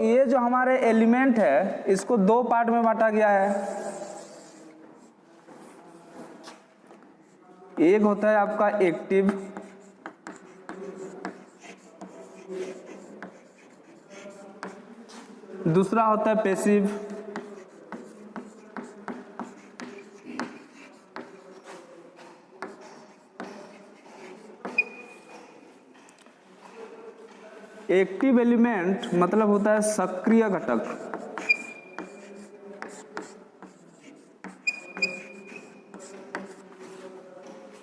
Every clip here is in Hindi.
ये जो हमारे एलिमेंट है इसको दो पार्ट में बांटा गया है। एक होता है आपका एक्टिव, दूसरा होता है पैसिव। एक्टिव एलिमेंट मतलब होता है सक्रिय घटक,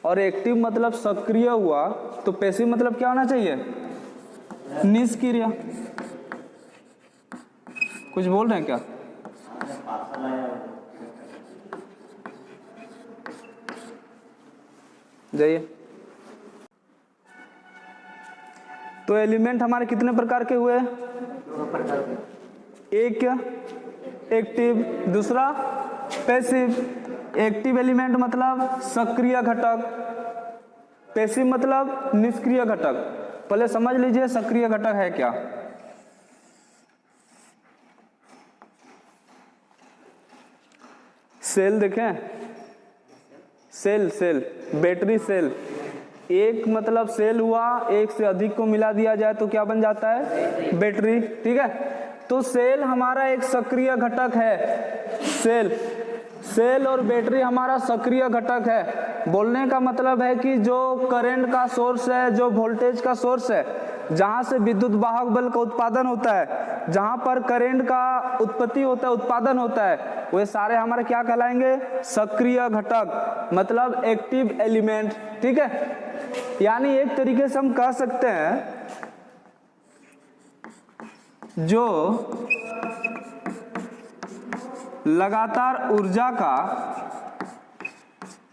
और एक्टिव मतलब सक्रिय हुआ, तो पैसिव मतलब क्या होना चाहिए? निष्क्रिय। कुछ बोल रहे हैं क्या? जाइए। तो एलिमेंट हमारे कितने प्रकार के हुए? एक एक्टिव, दूसरा पैसिव। एक्टिव एलिमेंट मतलब सक्रिय घटक, पैसिव मतलब निष्क्रिय घटक। पहले समझ लीजिए सक्रिय घटक है क्या। सेल देखें, सेल बैटरी सेल। एक मतलब सेल हुआ, एक से अधिक को मिला दिया जाए तो क्या बन जाता है? बैटरी। ठीक है, तो सेल हमारा एक सक्रिय घटक है। सेल और बैटरी हमारा सक्रिय घटक है। बोलने का मतलब है कि जो करंट का सोर्स है, जो वोल्टेज का सोर्स है, जहां से विद्युत वाहक बल का उत्पादन होता है, जहां पर करंट का उत्पत्ति होता है, उत्पादन होता है, वे सारे हमारे क्या कहलाएंगे? सक्रिय घटक, मतलब एक्टिव एलिमेंट। ठीक है, यानी एक तरीके से हम कह सकते हैं जो लगातार ऊर्जा का,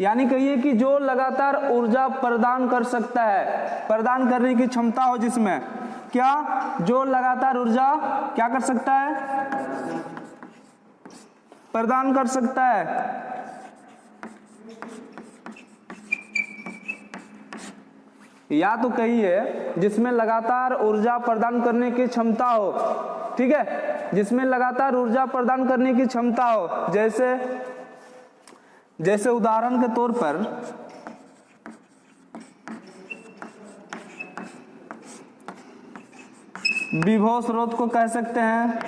यानी कहिए कि जो लगातार ऊर्जा प्रदान कर सकता है, प्रदान करने की क्षमता हो जिसमें, क्या? जो लगातार ऊर्जा क्या कर सकता है? प्रदान कर सकता है। या तो कहिए जिसमें लगातार ऊर्जा प्रदान करने की क्षमता हो। ठीक है, जिसमें लगातार ऊर्जा प्रदान करने की क्षमता हो, जैसे उदाहरण के तौर पर विभव स्रोत को कह सकते हैं,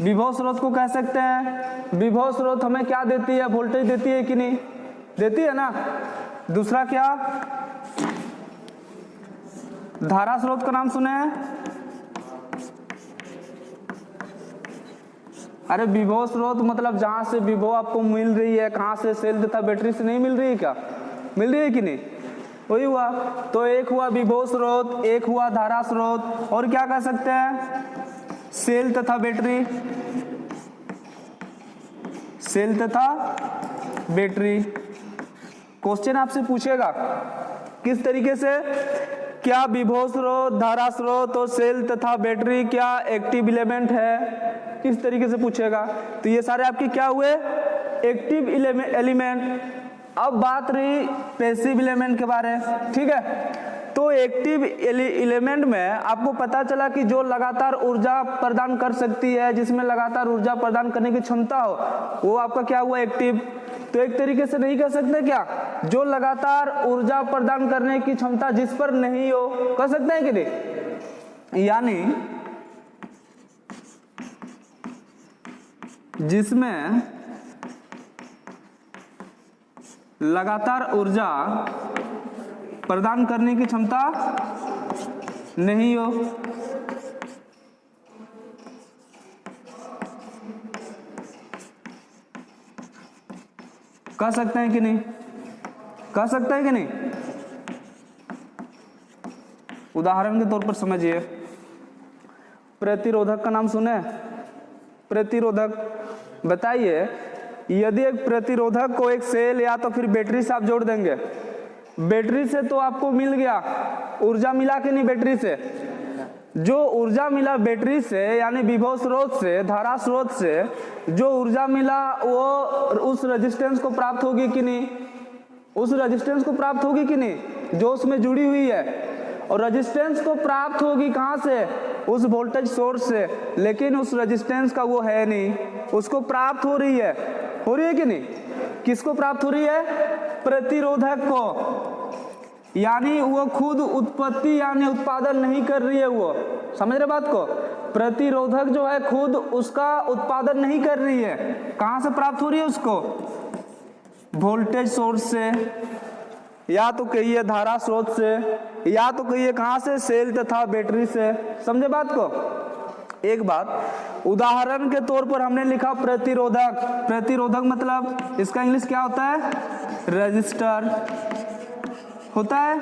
विभव स्रोत को कह सकते हैं। विभव स्रोत हमें क्या देती है? वोल्टेज देती है कि नहीं? देती है ना। दूसरा क्या? धारा स्रोत का नाम सुने हैं? अरे विभव स्रोत मतलब जहां से विभव आपको मिल रही है, कहां से? सेल तथा बैटरी से नहीं मिल रही है क्या? मिल रही है कि नहीं? वही हुआ। तो एक हुआ विभव स्रोत, एक हुआ धारा स्रोत, और क्या कह सकते हैं? सेल तथा बैटरी, सेल तथा बैटरी। क्वेश्चन आपसे पूछेगा किस तरीके से, क्या विभव स्रोत, धारा स्रोत और सेल तथा बैटरी क्या एक्टिव एलिमेंट है? किस तरीके से पूछेगा। तो ये सारे आपके क्या हुए? Active element. अब बात रही पैसिव एलिमेंट के बारे में। ठीक है, तो एक्टिव एलिमेंट में आपको पता चला कि जो लगातार ऊर्जा प्रदान कर सकती है, जिसमें लगातार ऊर्जा प्रदान करने की क्षमता हो, वो आपका क्या हुआ? एक्टिव। तो एक तरीके से नहीं कह सकते क्या? जो लगातार ऊर्जा प्रदान करने की क्षमता जिस पर नहीं हो, कह सकते हैं कि नहीं? यानी जिसमें लगातार ऊर्जा प्रदान करने की क्षमता नहीं हो, कह सकते हैं कि नहीं? कह सकते हैं कि नहीं? उदाहरण के तौर पर समझिए, प्रतिरोधक का नाम सुने? प्रतिरोधक, बताइए यदि एक प्रतिरोधक को एक सेल या तो फिर बैटरी से आप जोड़ देंगे, बैटरी से तो आपको मिल गया, ऊर्जा मिला कि नहीं? बैटरी से जो ऊर्जा मिला बैटरी से, यानी विभव स्रोत से, धारा स्रोत से जो ऊर्जा मिला वो उस रेजिस्टेंस को प्राप्त होगी कि नहीं? उस रेजिस्टेंस को प्राप्त होगी कि नहीं जो उसमें जुड़ी हुई है। और रेजिस्टेंस तो प्राप्त होगी कहाँ से, उस वोल्टेज सोर्स से, लेकिन उस रेजिस्टेंस का वो है नहीं, उसको प्राप्त हो रही है कि नहीं, किसको प्राप्त हो रही है, प्रतिरोधक को, यानी वो खुद उत्पत्ति यानी उत्पादन नहीं कर रही है, वो समझ रहे बात को, प्रतिरोधक जो है खुद उसका उत्पादन नहीं कर रही है, कहां से प्राप्त हो रही है उसको, वोल्टेज सोर्स से, या तो कहिए धारा स्रोत से, या तो कहिए कहां से, सेल तथा बैटरी से। समझे बात को। एक बात उदाहरण के तौर पर हमने लिखा प्रतिरोधक, प्रतिरोधक मतलब इसका इंग्लिश क्या होता है, रेजिस्टर होता है।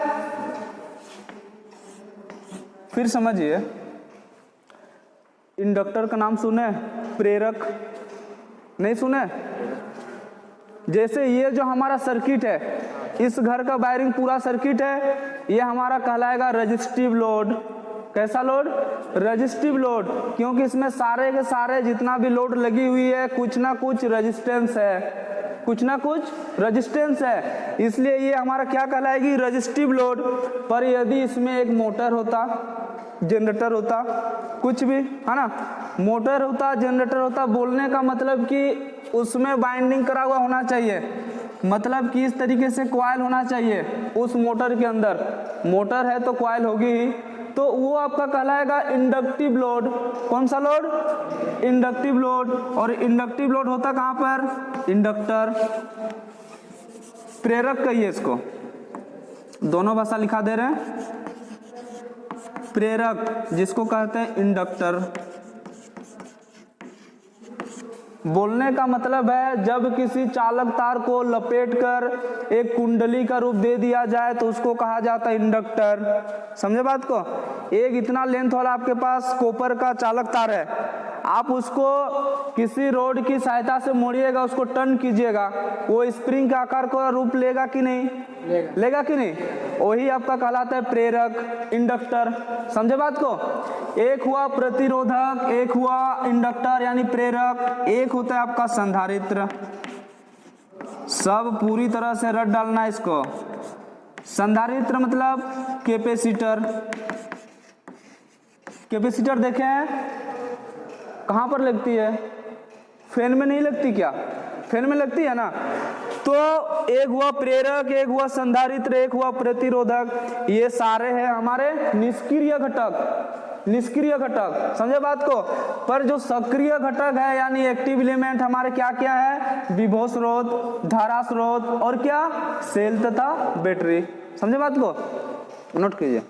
फिर समझिए इंडक्टर का नाम सुने, प्रेरक नहीं सुने। जैसे ये जो हमारा सर्किट है, इस घर का वायरिंग पूरा सर्किट है, ये हमारा कहलाएगा रेजिस्टिव लोड। कैसा लोड, रेजिस्टिव लोड, क्योंकि इसमें सारे के सारे जितना भी लोड लगी हुई है कुछ ना कुछ रेजिस्टेंस है, कुछ ना कुछ रेजिस्टेंस है, इसलिए ये हमारा क्या कहलाएगी, रेजिस्टिव लोड। पर यदि इसमें एक मोटर होता, जनरेटर होता, कुछ भी है ना, मोटर होता, जनरेटर होता, बोलने का मतलब कि उसमें बाइंडिंग करा हुआ होना चाहिए, मतलब कि इस तरीके से कॉइल होना चाहिए उस मोटर के अंदर, मोटर है तो कॉइल होगी ही, तो वो आपका कहलाएगा इंडक्टिव लोड। कौन सा लोड, इंडक्टिव लोड। और इंडक्टिव लोड होता कहां पर, इंडक्टर, प्रेरक कहिए इसको, दोनों भाषा लिखा दे रहे हैं, प्रेरक जिसको कहते हैं इंडक्टर। बोलने का मतलब है जब किसी चालक तार को लपेटकर एक कुंडली का रूप दे दिया जाए तो उसको कहा जाता है इंडक्टर। समझे बात को। एक इतना लेंथ वाला आपके पास कॉपर का चालक तार है, आप उसको किसी रोड की सहायता से मोड़िएगा, उसको टर्न कीजिएगा, वो स्प्रिंग के आकार का रूप लेगा कि नहीं, लेगा कि नहीं, वही आपका कहलाता है प्रेरक, इंडक्टर। समझे बात को। एक हुआ प्रतिरोधक, एक हुआ इंडक्टर यानी प्रेरक, एक होता है आपका संधारित्र। सब पूरी तरह से रट डालना है इसको। संधारित्र मतलब कैपेसिटर। कैपेसिटर देखे हैं कहां पर लगती है, फैन में नहीं लगती क्या, फैन में लगती है ना। तो एक हुआ प्रेरक, एक हुआ संधारित्र, एक हुआ प्रतिरोधक, ये सारे हैं हमारे निष्क्रिय घटक, निष्क्रिय घटक। समझे बात को। पर जो सक्रिय घटक है यानी एक्टिव एलिमेंट हमारे क्या क्या है, विभव स्रोत, धारा स्रोत और क्या, सेल तथा बैटरी। समझे बात को, नोट कीजिए।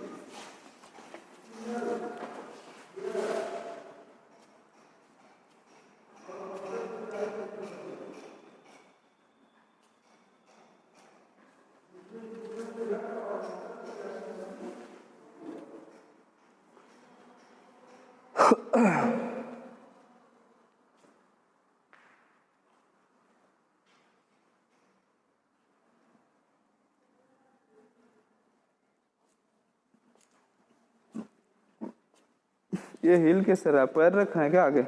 ये हिल कैसे रहा, पैर रखा है क्या आगे।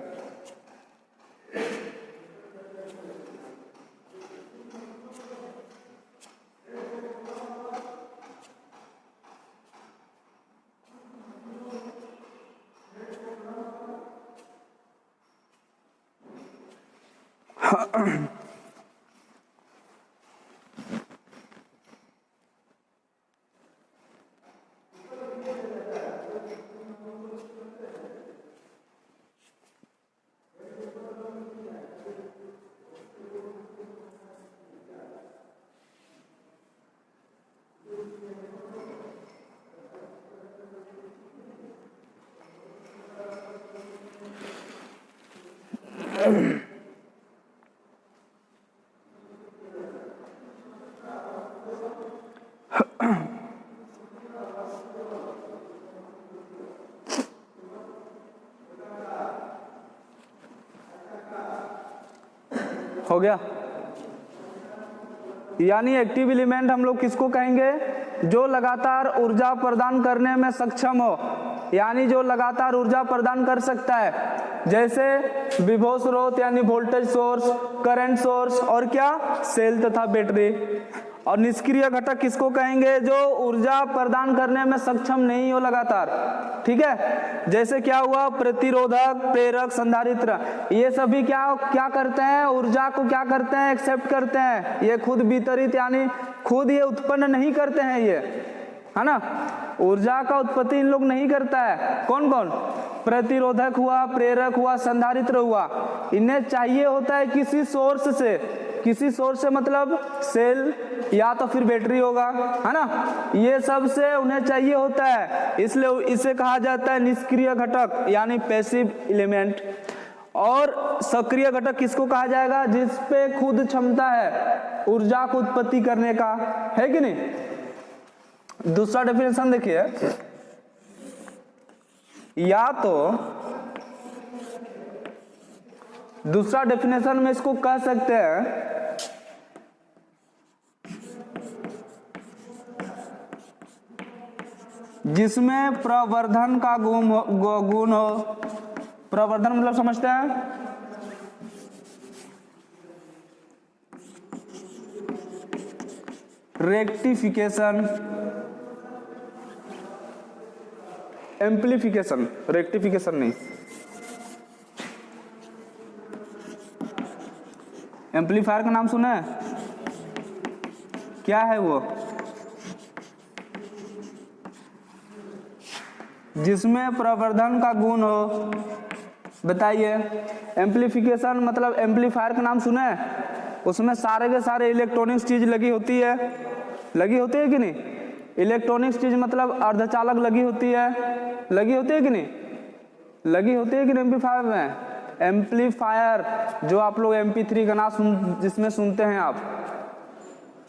हो गया। यानी एक्टिव एलिमेंट हम लोग किसको कहेंगे, जो लगातार ऊर्जा प्रदान करने में सक्षम हो, यानी जो लगातार ऊर्जा प्रदान कर सकता है, जैसे विभव स्रोत यानी वोल्टेज सोर्स, करंट सोर्स और क्या, सेल तथा बैटरी। और निष्क्रिय घटक किसको कहेंगे? जो ऊर्जा प्रदान करने में सक्षम नहीं हो लगातार, ठीक है। जैसे क्या हुआ, प्रतिरोधक, प्रेरक, संधारित्र, ये सभी क्या करते हैं? ऊर्जा को क्या करते हैं? एक्सेप्ट करते हैं। ये खुद वितरित यानी खुद ये उत्पन्न नहीं करते हैं, ये है ना, ऊर्जा का उत्पत्ति इन लोग नहीं करता है। कौन कौन? प्रतिरोधक हुआ, प्रेरक हुआ, संधारित्र हुआ। इन्हें चाहिए होता है किसी सोर्स से, किसी सोर्स से मतलब सेल या तो फिर बैटरी होगा, है ना, ये सब से उन्हें चाहिए होता है, इसलिए इसे कहा जाता है निष्क्रिय घटक यानी पैसिव एलिमेंट। और सक्रिय घटक किसको कहा जाएगा? जिस पे खुद क्षमता है ऊर्जा को उत्पत्ति करने का, है कि नहीं। दूसरा डेफिनेशन देखिए, या तो दूसरा डेफिनेशन में इसको कह सकते हैं जिसमें प्रवर्धन का गुण हो। प्रवर्धन मतलब समझते हैं? रेक्टिफिकेशन, एम्प्लीफिकेशन, रेक्टिफिकेशन नहीं, एम्पलीफायर का नाम सुना है? क्या है वो? जिसमें प्रवर्धन का गुण हो, बताइए। एम्प्लीफिकेशन मतलब एम्पलीफायर का नाम सुना है? उसमें सारे के सारे इलेक्ट्रॉनिक्स चीज लगी होती है, लगी होती है कि नहीं? इलेक्ट्रॉनिक्स चीज मतलब अर्धचालक लगी होती है, लगी होती है कि नहीं? लगी होती है कि नहीं एम्पलीफायर में? एम्पलीफायर जो आप लोग MP3 का नाम जिसमें सुनते हैं, आप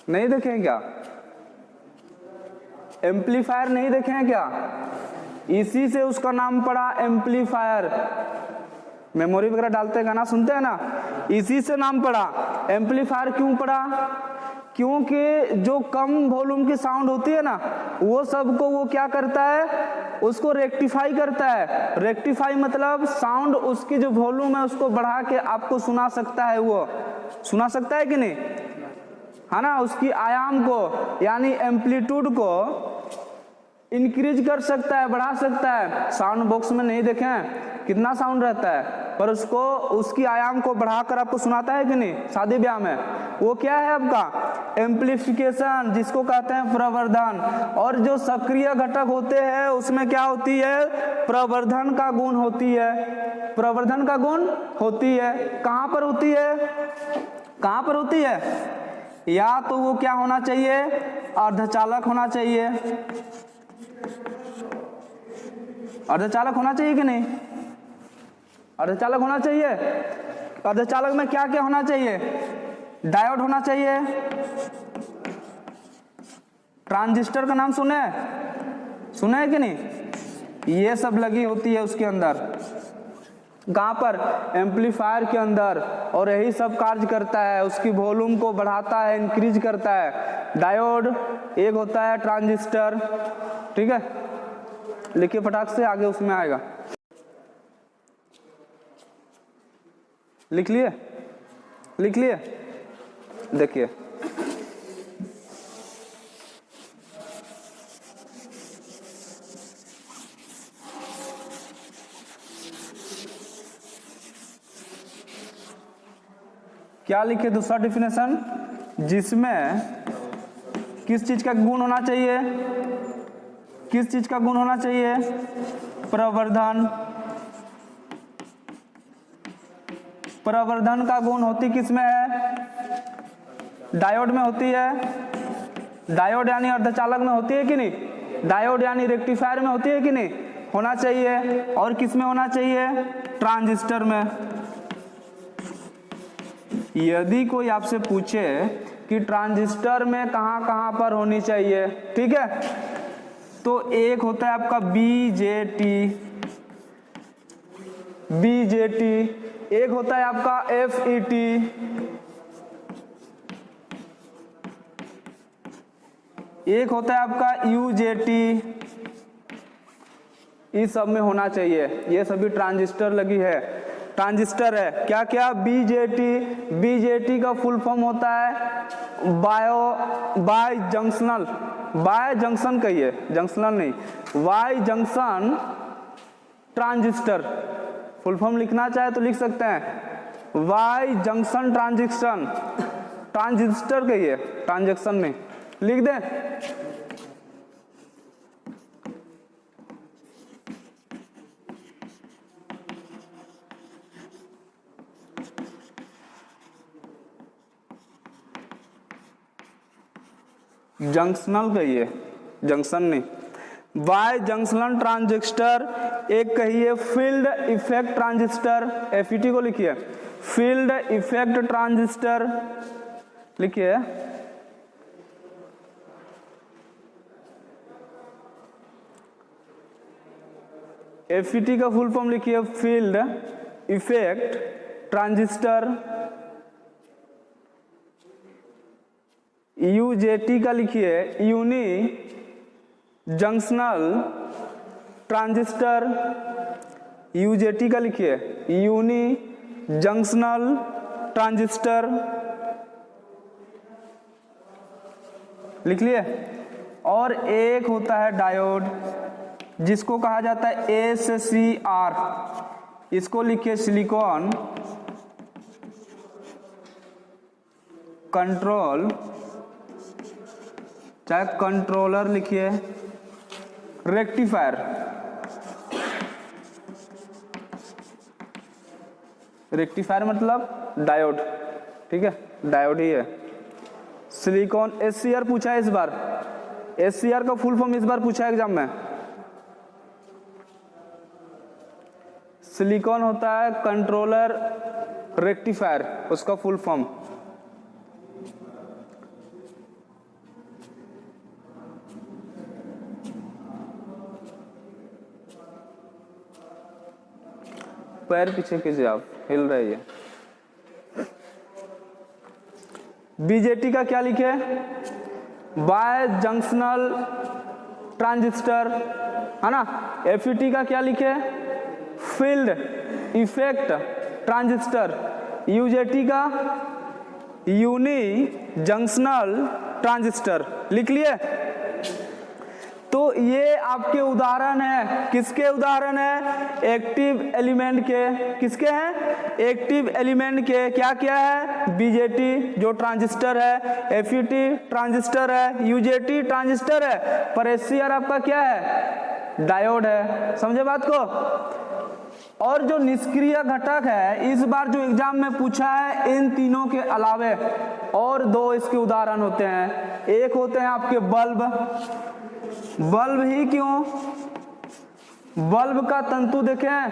नहीं देखे हैं क्या? एम्पलीफायर नहीं देखे हैं क्या? इसी से उसका नाम पड़ा एम्पलीफायर। मेमोरी वगैरह डालते हैं, गाना सुनते हैं ना, इसी से नाम पड़ा एम्पलीफायर। क्यों पड़ा? क्योंकि जो कम वॉल्यूम की साउंड होती है ना, वो सबको वो क्या करता है? उसको रेक्टिफाई करता है। रेक्टिफाई मतलब साउंड उसकी जो वॉल्यूम है उसको बढ़ा के आपको सुना सकता है, वो सुना सकता है कि नहीं, है ना। उसकी आयाम को यानी एम्पलीट्यूड को इंक्रीज कर सकता है, बढ़ा सकता है। साउंड बॉक्स में नहीं देखें कितना साउंड रहता है, पर उसको उसकी आयाम को बढ़ाकर आपको सुनाता है कि नहीं, शादी ब्याह में। वो क्या है आपका? एम्प्लीफिकेशन, जिसको कहते हैं प्रवर्धन। और जो सक्रिय घटक होते हैं उसमें क्या होती है? प्रवर्धन का गुण होती है, प्रवर्धन का गुण होती है। कहां पर होती है? कहां पर होती है? या तो वो क्या होना चाहिए? अर्धचालक होना चाहिए, अर्धचालक होना चाहिए कि नहीं? अर्धचालक होना चाहिए। अर्धचालक में क्या क्या होना चाहिए? डायोड होना चाहिए। ट्रांजिस्टर का नाम सुने है कि नहीं? ये सब लगी होती है उसके अंदर। कहां पर? एम्पलीफायर के अंदर। और यही सब कार्य करता है, उसकी वॉल्यूम को बढ़ाता है, इंक्रीज करता है। डायोड एक होता है, ट्रांजिस्टर, ठीक है। लिखिए फटाक से, आगे उसमें आएगा। लिख लिए? लिख लिए? देखिए, क्या लिखे दूसरा डेफिनेशन? जिसमें किस चीज का गुण होना चाहिए? किस चीज का गुण होना चाहिए? प्रवर्धन। प्रवर्धन का गुण होती किस में है? डायोड में होती है। डायोड यानी अर्धचालक में होती है कि नहीं? डायोड यानी रेक्टिफायर में होती है कि नहीं? होना चाहिए। और किस में होना चाहिए? ट्रांजिस्टर में। यदि कोई आपसे पूछे कि ट्रांजिस्टर में कहां कहां पर होनी चाहिए, ठीक है, तो एक होता है आपका बीजेटी, एक होता है आपका FET, एक होता है आपका UJT। इस सब में होना चाहिए। ये सभी ट्रांजिस्टर लगी है। ट्रांजिस्टर है। क्या क्या? बीजेटी। बीजेटी का फुल फॉर्म होता है बाई जंक्शनल, बाय जंक्शन कहिए, जंक्शनल नहीं, by junction transistor. Full form लिखना चाहे तो लिख सकते हैं, बाई जंक्शन ट्रांजिस्टर, ट्रांजिस्टर कहिए, ट्रांजैक्शन नहीं, लिख दें। जंक्शनल कहिए, जंक्शन नहीं। बाय जंक्शनल ट्रांजिस्टर, एक कहिए फील्ड इफेक्ट ट्रांजिस्टर, एफईटी को लिखिए, फील्ड इफेक्ट ट्रांजिस्टर लिखिए। एफईटी का फुल फॉर्म लिखिए, फील्ड इफेक्ट ट्रांजिस्टर। यूजेटी का लिखिए, यूनी जंक्शनल ट्रांजिस्टर। यूजेटी का लिखिए, यूनी जंक्शनल ट्रांजिस्टर, लिख लिए। और एक होता है डायोड, जिसको कहा जाता है SCR, इसको लिखिए सिलिकॉन कंट्रोल, चाहे कंट्रोलर लिखिए, रेक्टिफायर। रेक्टिफायर मतलब डायोड, ठीक है, डायोड ही है। सिलिकॉन SCR पूछा है इस बार, SCR का फुल फॉर्म इस बार पूछा है एग्जाम में। सिलिकॉन होता है कंट्रोलर रेक्टिफायर, उसका फुल फॉर्म। पैर पीछे कीजिए, आप हिल रही है। बीजेटी का क्या लिखे? बाय जंक्शनल ट्रांजिस्टर, है ना। एफईटी का क्या लिखे? Field effect transistor. यूजेटी का यूनी जंक्शनल ट्रांजिस्टर, लिख लिए। तो ये आपके उदाहरण है, किसके उदाहरण है? एक्टिव एलिमेंट के। किसके हैं? एक्टिव एलिमेंट के। क्या क्या है? बीजेटी जो ट्रांजिस्टर है, एफईटी ट्रांजिस्टर है, यूजेटी ट्रांजिस्टर है, पर एससीआर आपका क्या है? डायोड है। समझे बात को? और जो निष्क्रिय घटक है, इस बार जो एग्जाम में पूछा है, इन तीनों के अलावे और दो इसके उदाहरण होते हैं। एक होते हैं आपके बल्ब। बल्ब ही क्यों? बल्ब का तंतु देखें,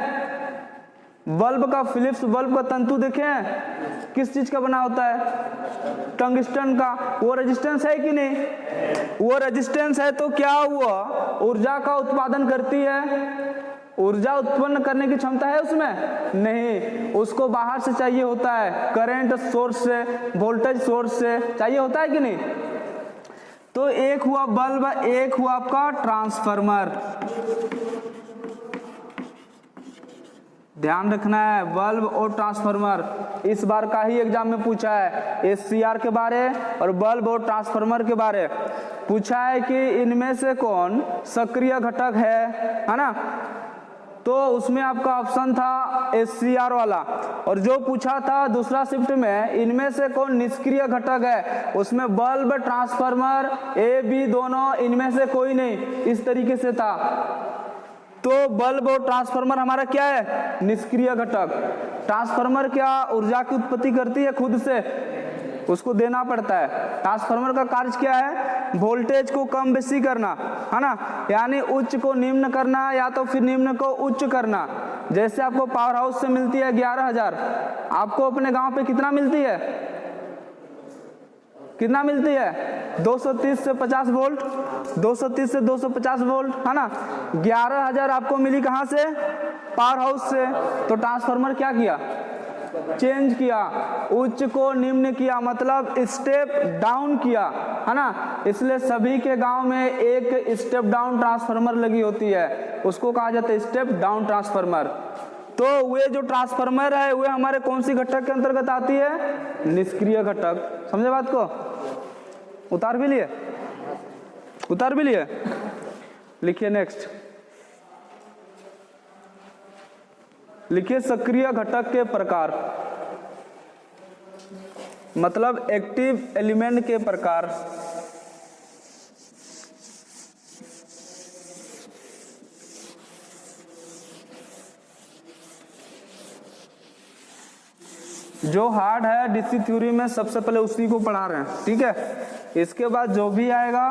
बल्ब का, फिलिप्स बल्ब का तंतु देखें, किस चीज का बना होता है? टंगस्टन का। वो रेजिस्टेंस है कि नहीं? वो रेजिस्टेंस है तो क्या हुआ? ऊर्जा का उत्पादन करती है। ऊर्जा उत्पन्न करने की क्षमता है उसमें? नहीं, उसको बाहर से चाहिए होता है, करंट सोर्स से, वोल्टेज सोर्स से चाहिए होता है कि नहीं? तो एक हुआ बल्ब, एक हुआ आपका ट्रांसफार्मर। ध्यान रखना है, बल्ब और ट्रांसफार्मर इस बार का ही एग्जाम में पूछा है। एससीआर के बारे और बल्ब और ट्रांसफार्मर के बारे पूछा है कि इनमें से कौन सक्रिय घटक है ना। तो उसमें आपका ऑप्शन था एससीआर वाला। और जो पूछा था दूसरा शिफ्ट में, इनमें से कौन निष्क्रिय घटक है, उसमें बल्ब, ट्रांसफार्मर, ए बी दोनों, इनमें से कोई नहीं, इस तरीके से था। तो बल्ब और ट्रांसफार्मर हमारा क्या है? निष्क्रिय घटक। ट्रांसफार्मर क्या ऊर्जा की उत्पत्ति करती है खुद से, उसको देना पड़ता है। ट्रांसफार्मर का कार्य क्या है? वोल्टेज को कम बेसी करना, है ना, यानी उच्च को निम्न करना या तो फिर निम्न को उच्च करना। जैसे आपको पावर हाउस से मिलती है 11,000, आपको अपने गांव पे कितना मिलती है? कितना मिलती है? 230 से 50 वोल्ट, 230 से 250 वोल्ट, है ना। 11,000 आपको मिली कहां से? पावर हाउस से। तो ट्रांसफार्मर क्या किया? चेंज किया, उच्च को निम्न किया, मतलब स्टेप डाउन किया, है ना। इसलिए सभी के गांव में एक स्टेप डाउन ट्रांसफार्मर लगी होती है, उसको कहा जाता है स्टेप डाउन ट्रांसफार्मर। तो वे जो ट्रांसफार्मर है वे हमारे कौन सी घटक के अंतर्गत आती है? निष्क्रिय घटक। समझे बात को? उतार भी लिए? उतार भी लिए? लिखिए नेक्स्ट। लिखिए सक्रिय घटक के प्रकार, मतलब एक्टिव एलिमेंट के प्रकार। जो हार्ड है डीसी थ्योरी में सबसे पहले उसी को पढ़ा रहे हैं, ठीक है। इसके बाद जो भी आएगा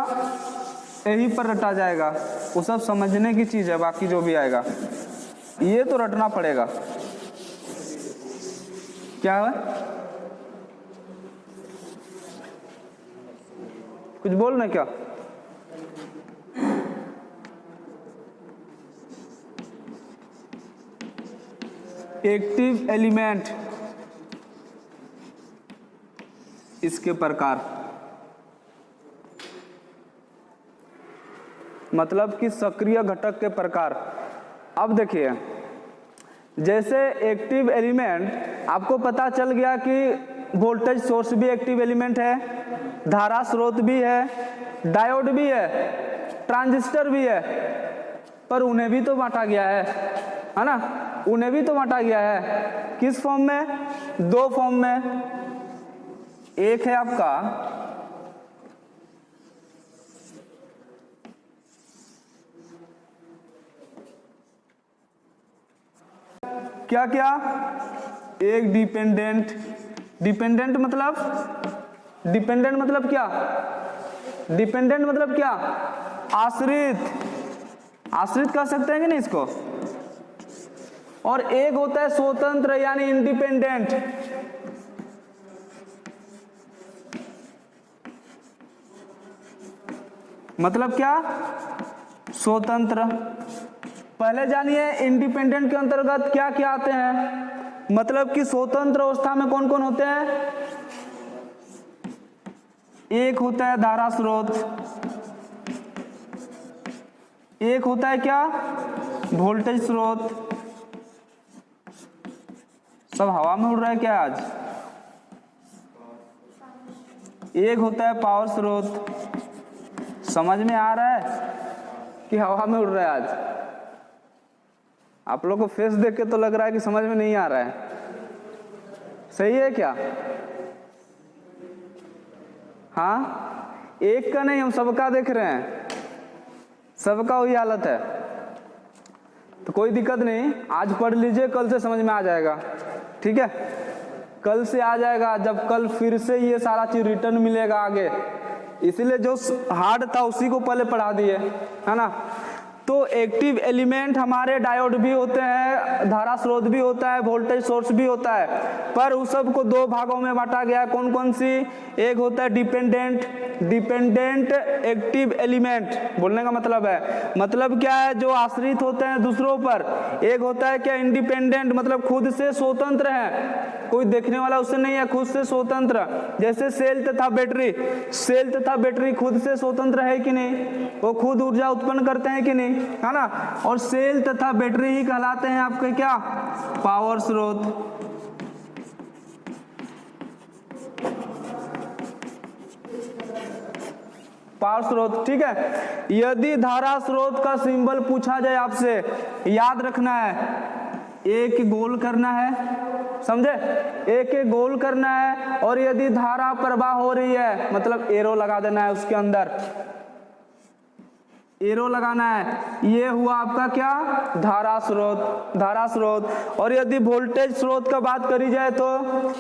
यही पर रटा जाएगा, वो सब समझने की चीज है। बाकी जो भी आएगा ये तो रटना पड़ेगा। क्या है? कुछ बोल रहे क्या? एक्टिव एलिमेंट, इसके प्रकार, मतलब कि सक्रिय घटक के प्रकार। अब देखिए, जैसे एक्टिव एलिमेंट आपको पता चल गया कि वोल्टेज सोर्स भी एक्टिव एलिमेंट है, धारा स्रोत भी है, डायोड भी है, ट्रांजिस्टर भी है, पर उन्हें भी तो बांटा गया है ना? उन्हें भी तो बांटा गया है। किस फॉर्म में? दो फॉर्म में। एक है आपका क्या क्या? एक डिपेंडेंट। डिपेंडेंट मतलब क्या? डिपेंडेंट मतलब क्या? आश्रित। आश्रित कह सकते हैं कि नहीं इसको? और एक होता है स्वतंत्र यानी इंडिपेंडेंट। मतलब क्या? स्वतंत्र। पहले जानिए इंडिपेंडेंट के अंतर्गत क्या क्या आते हैं। मतलब कि स्वतंत्र अवस्था में कौन कौन होते हैं? एक होता है धारा स्रोत, एक होता है क्या? वोल्टेज स्रोत। सब हवा में उड़ रहा है क्या आज? एक होता है पावर स्रोत। समझ में आ रहा है कि हवा में उड़ रहा है आज? आप लोग को फेस देख के तो लग रहा है कि समझ में नहीं आ रहा है। सही है क्या? हाँ, एक का नहीं, हम सबका देख रहे हैं, सबका वही हालत है। तो कोई दिक्कत नहीं, आज पढ़ लीजिए, कल से समझ में आ जाएगा, ठीक है? कल से आ जाएगा, जब कल फिर से ये सारा चीज रिटर्न मिलेगा आगे। इसलिए जो हार्ड था उसी को पहले पढ़ा दिए, है ना? तो एक्टिव एलिमेंट हमारे डायोड भी होते हैं, धारा स्रोत भी होता है, वोल्टेज सोर्स भी होता है, पर उस सब को दो भागों में बांटा गया है। कौन कौन सी? एक होता है डिपेंडेंट एक्टिव एलिमेंट। बोलने का मतलब है, मतलब क्या है? जो आश्रित होते हैं दूसरों पर। एक होता है क्या? इंडिपेंडेंट, मतलब खुद से स्वतंत्र है, कोई देखने वाला उससे नहीं है, खुद से स्वतंत्र। जैसे सेल तथा बैटरी। सेल तथा बैटरी खुद से स्वतंत्र है कि नहीं? वो खुद ऊर्जा उत्पन्न करते हैं कि नहीं, है ना? और सेल तथा बैटरी ही कहलाते हैं आपके क्या? पावर स्रोत। पावर स्रोत, ठीक है। यदि धारा स्रोत का सिंबल पूछा जाए आपसे, याद रखना है, एक गोल करना है, समझे? एक गोल करना है, और यदि धारा प्रवाह हो रही है मतलब एरो लगा देना है, उसके अंदर एरो लगाना है। ये हुआ आपका क्या? धारा स्रोत। धारा स्रोत। और यदि वोल्टेज स्रोत का बात करी जाए तो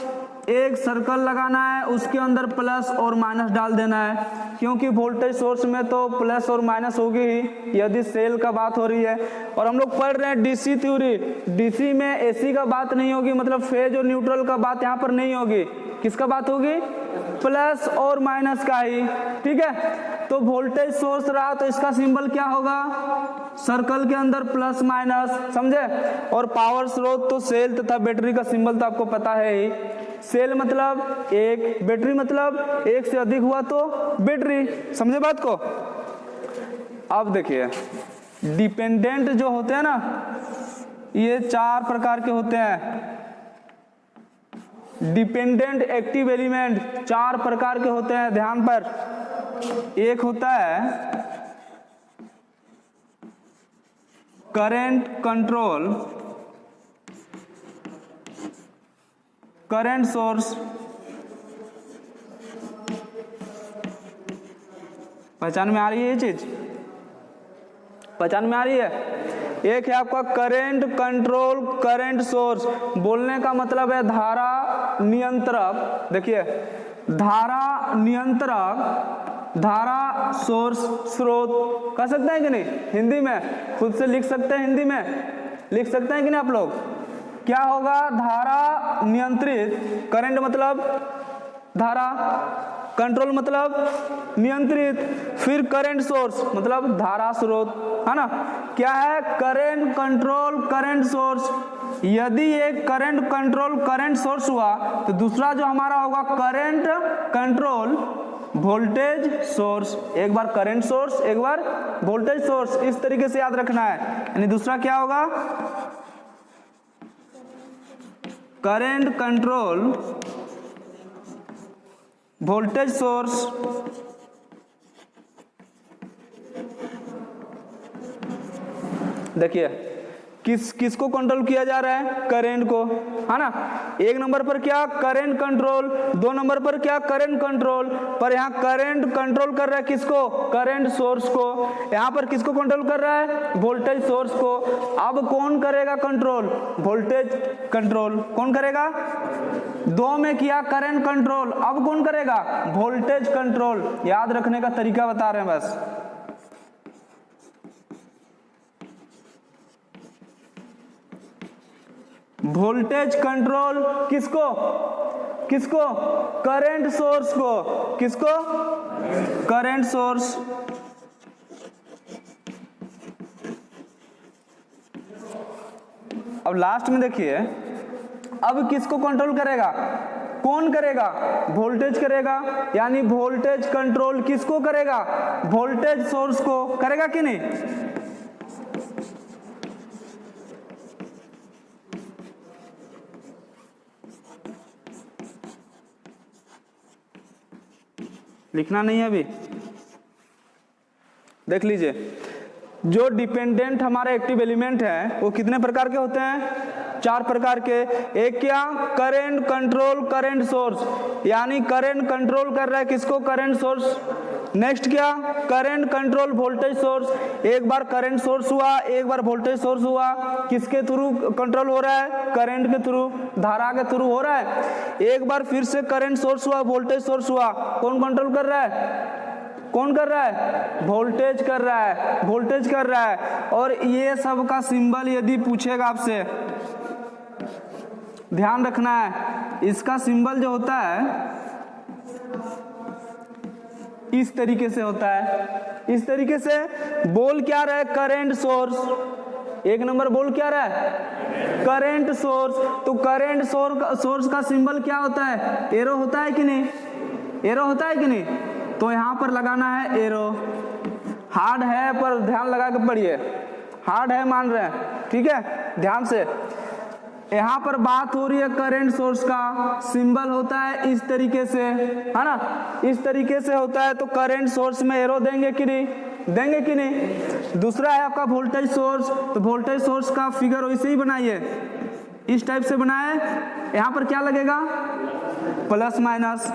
एक सर्कल लगाना है, उसके अंदर प्लस और माइनस डाल देना है, क्योंकि वोल्टेज सोर्स में तो प्लस और माइनस होगी ही यदि सेल का बात हो रही है। और हम लोग पढ़ रहे हैं डीसी थ्योरी। डीसी में एसी का बात नहीं होगी, मतलब फेज और न्यूट्रल का बात यहाँ पर नहीं होगी। किसका बात होगी? प्लस और माइनस का ही, ठीक है। तो वोल्टेज सोर्स रहा तो इसका सिंबल क्या होगा? सर्कल के अंदर प्लस माइनस, समझे? और पावर स्रोत तो सेल तथा बैटरी का सिंबल तो आपको पता है ही। सेल मतलब एक, बैटरी मतलब एक से अधिक हुआ तो बैटरी। समझे बात को? अब देखिए, डिपेंडेंट जो होते हैं ना, ये 4 प्रकार के होते हैं। डिपेंडेंट एक्टिव एलिमेंट 4 प्रकार के होते हैं, ध्यान पर। एक होता है करंट कंट्रोल, करंट सोर्स, पहचान में आ रही है ये चीज? पहचान में आ रही है? एक है आपका करंट कंट्रोल करंट सोर्स, बोलने का मतलब है धारा नियंत्रक। देखिए, धारा नियंत्रक, धारा सोर्स स्रोत, कह सकते हैं कि नहीं? हिंदी में खुद से लिख सकते हैं, हिंदी में लिख सकते हैं कि नहीं आप लोग? क्या होगा? धारा नियंत्रित, करंट मतलब धारा, कंट्रोल मतलब नियंत्रित, फिर करंट सोर्स मतलब धारा स्रोत, है ना? क्या है? Current control current source. यदि एक करंट कंट्रोल करंट सोर्स हुआ तो दूसरा जो हमारा होगा करंट कंट्रोल वोल्टेज सोर्स। एक बार करंट सोर्स, एक बार वोल्टेज सोर्स, इस तरीके से याद रखना है। यानी दूसरा क्या होगा? करंट कंट्रोल वोल्टेज सोर्स, देखिए किसको कंट्रोल किया जा रहा है? करंट को, है ना? एक नंबर पर क्या? करंट कंट्रोल, 2 नंबर पर क्या? Current control. पर यहाँ करंट कंट्रोल कर रहा है किसको? करंट सोर्स को। यहाँ पर किसको कंट्रोल कर रहा है? वोल्टेज सोर्स को। अब कौन करेगा कंट्रोल? Voltage control. कौन करेगा? 2 में किया करंट कंट्रोल, अब कौन करेगा? Voltage control. याद रखने का तरीका बता रहे हैं बस। वोल्टेज कंट्रोल किसको? किसको? करंट सोर्स को। किसको? Current source. अब लास्ट में देखिए, अब किसको कंट्रोल करेगा? कौन करेगा? वोल्टेज करेगा। यानी वोल्टेज कंट्रोल किसको करेगा? वोल्टेज सोर्स को करेगा कि नहीं? लिखना नहीं है अभी, देख लीजिए। जो डिपेंडेंट हमारे एक्टिव एलिमेंट है वो कितने प्रकार के होते हैं? 4 प्रकार के। एक क्या? करंट कंट्रोल करंट सोर्स, यानी करंट कंट्रोल कर रहा है किसको? Current source. नेक्स्ट क्या? Current control voltage source. एक बार करंट सोर्स हुआ, एक बार वोल्टेज सोर्स हुआ, किसके थ्रू कंट्रोल हो रहा है? करंट के थ्रू, धारा के थ्रू हो रहा है। एक बार फिर से करंट सोर्स हुआ, वोल्टेज सोर्स हुआ, कौन कंट्रोल कर रहा है? कौन कर रहा है? वोल्टेज कर रहा है, वोल्टेज कर रहा है। और ये सब का सिंबल यदि पूछेगा आपसे, ध्यान रखना है, इसका सिंबल जो होता है इस तरीके से होता है। इस तरीके से बोल क्या रहा है? Current source. एक नंबर बोल क्या रहा है? Current source. तो करंट सोर्स का सिंबल क्या होता है? एरो होता है कि नहीं? एरो होता है कि नहीं? तो यहां पर लगाना है एरो। हार्ड है पर ध्यान लगा के पढ़िए, हार्ड है मान रहे हैं, ठीक है? ध्यान से। यहां पर बात हो रही है करंट सोर्स का, सिंबल होता है इस तरीके से, है ना? इस तरीके से होता है। तो करंट सोर्स में एरो देंगे कि नहीं? देंगे कि नहीं? दूसरा है आपका वोल्टेज सोर्स। तो वोल्टेज सोर्स का फिगर वैसे ही बनाइए, इस टाइप से बनाए। यहां पर क्या लगेगा? Plus minus.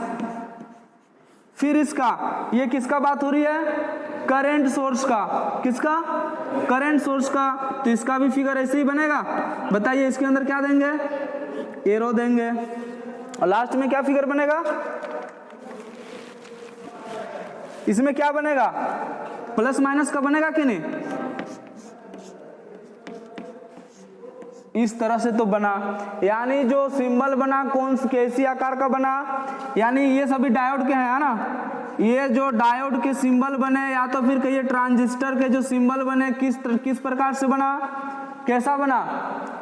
फिर इसका, ये किसका बात हो रही है? करंट सोर्स का। किसका? करंट सोर्स का। तो इसका भी फिगर ऐसे ही बनेगा। बताइए इसके अंदर क्या देंगे? एरो देंगे। और लास्ट में क्या फिगर बनेगा? इसमें क्या बनेगा? प्लस माइनस का बनेगा कि नहीं? इस तरह से तो बना। यानी जो सिंबल बना कौन कैसी आकार का बना? यानी ये सभी डायोड के हैं, है ना? ये जो डायोड के सिंबल बने, या तो फिर कहिए ट्रांजिस्टर के जो सिंबल बने, किस प्रकार से बना? कैसा बना?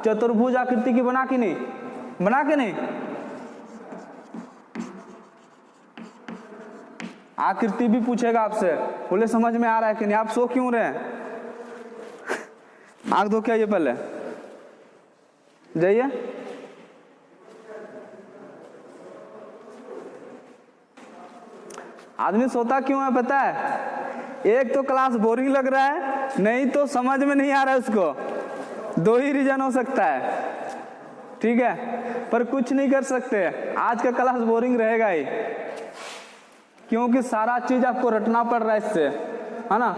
चतुर्भुज आकृति की बना कि नहीं? बना कि नहीं? आकृति भी पूछेगा आपसे, बोले समझ में आ रहा है कि नहीं? आप सो क्यों रहे हैं? आंख धो के आइए पहले। जाइए। आदमी सोता क्यों है पता है? एक तो क्लास बोरिंग लग रहा है, नहीं तो समझ में नहीं आ रहा है उसको। दो ही रीजन हो सकता है, ठीक है, पर कुछ नहीं कर सकते। आज का क्लास बोरिंग रहेगा ही, क्योंकि सारा चीज आपको रटना पड़ रहा है इससे, है ना।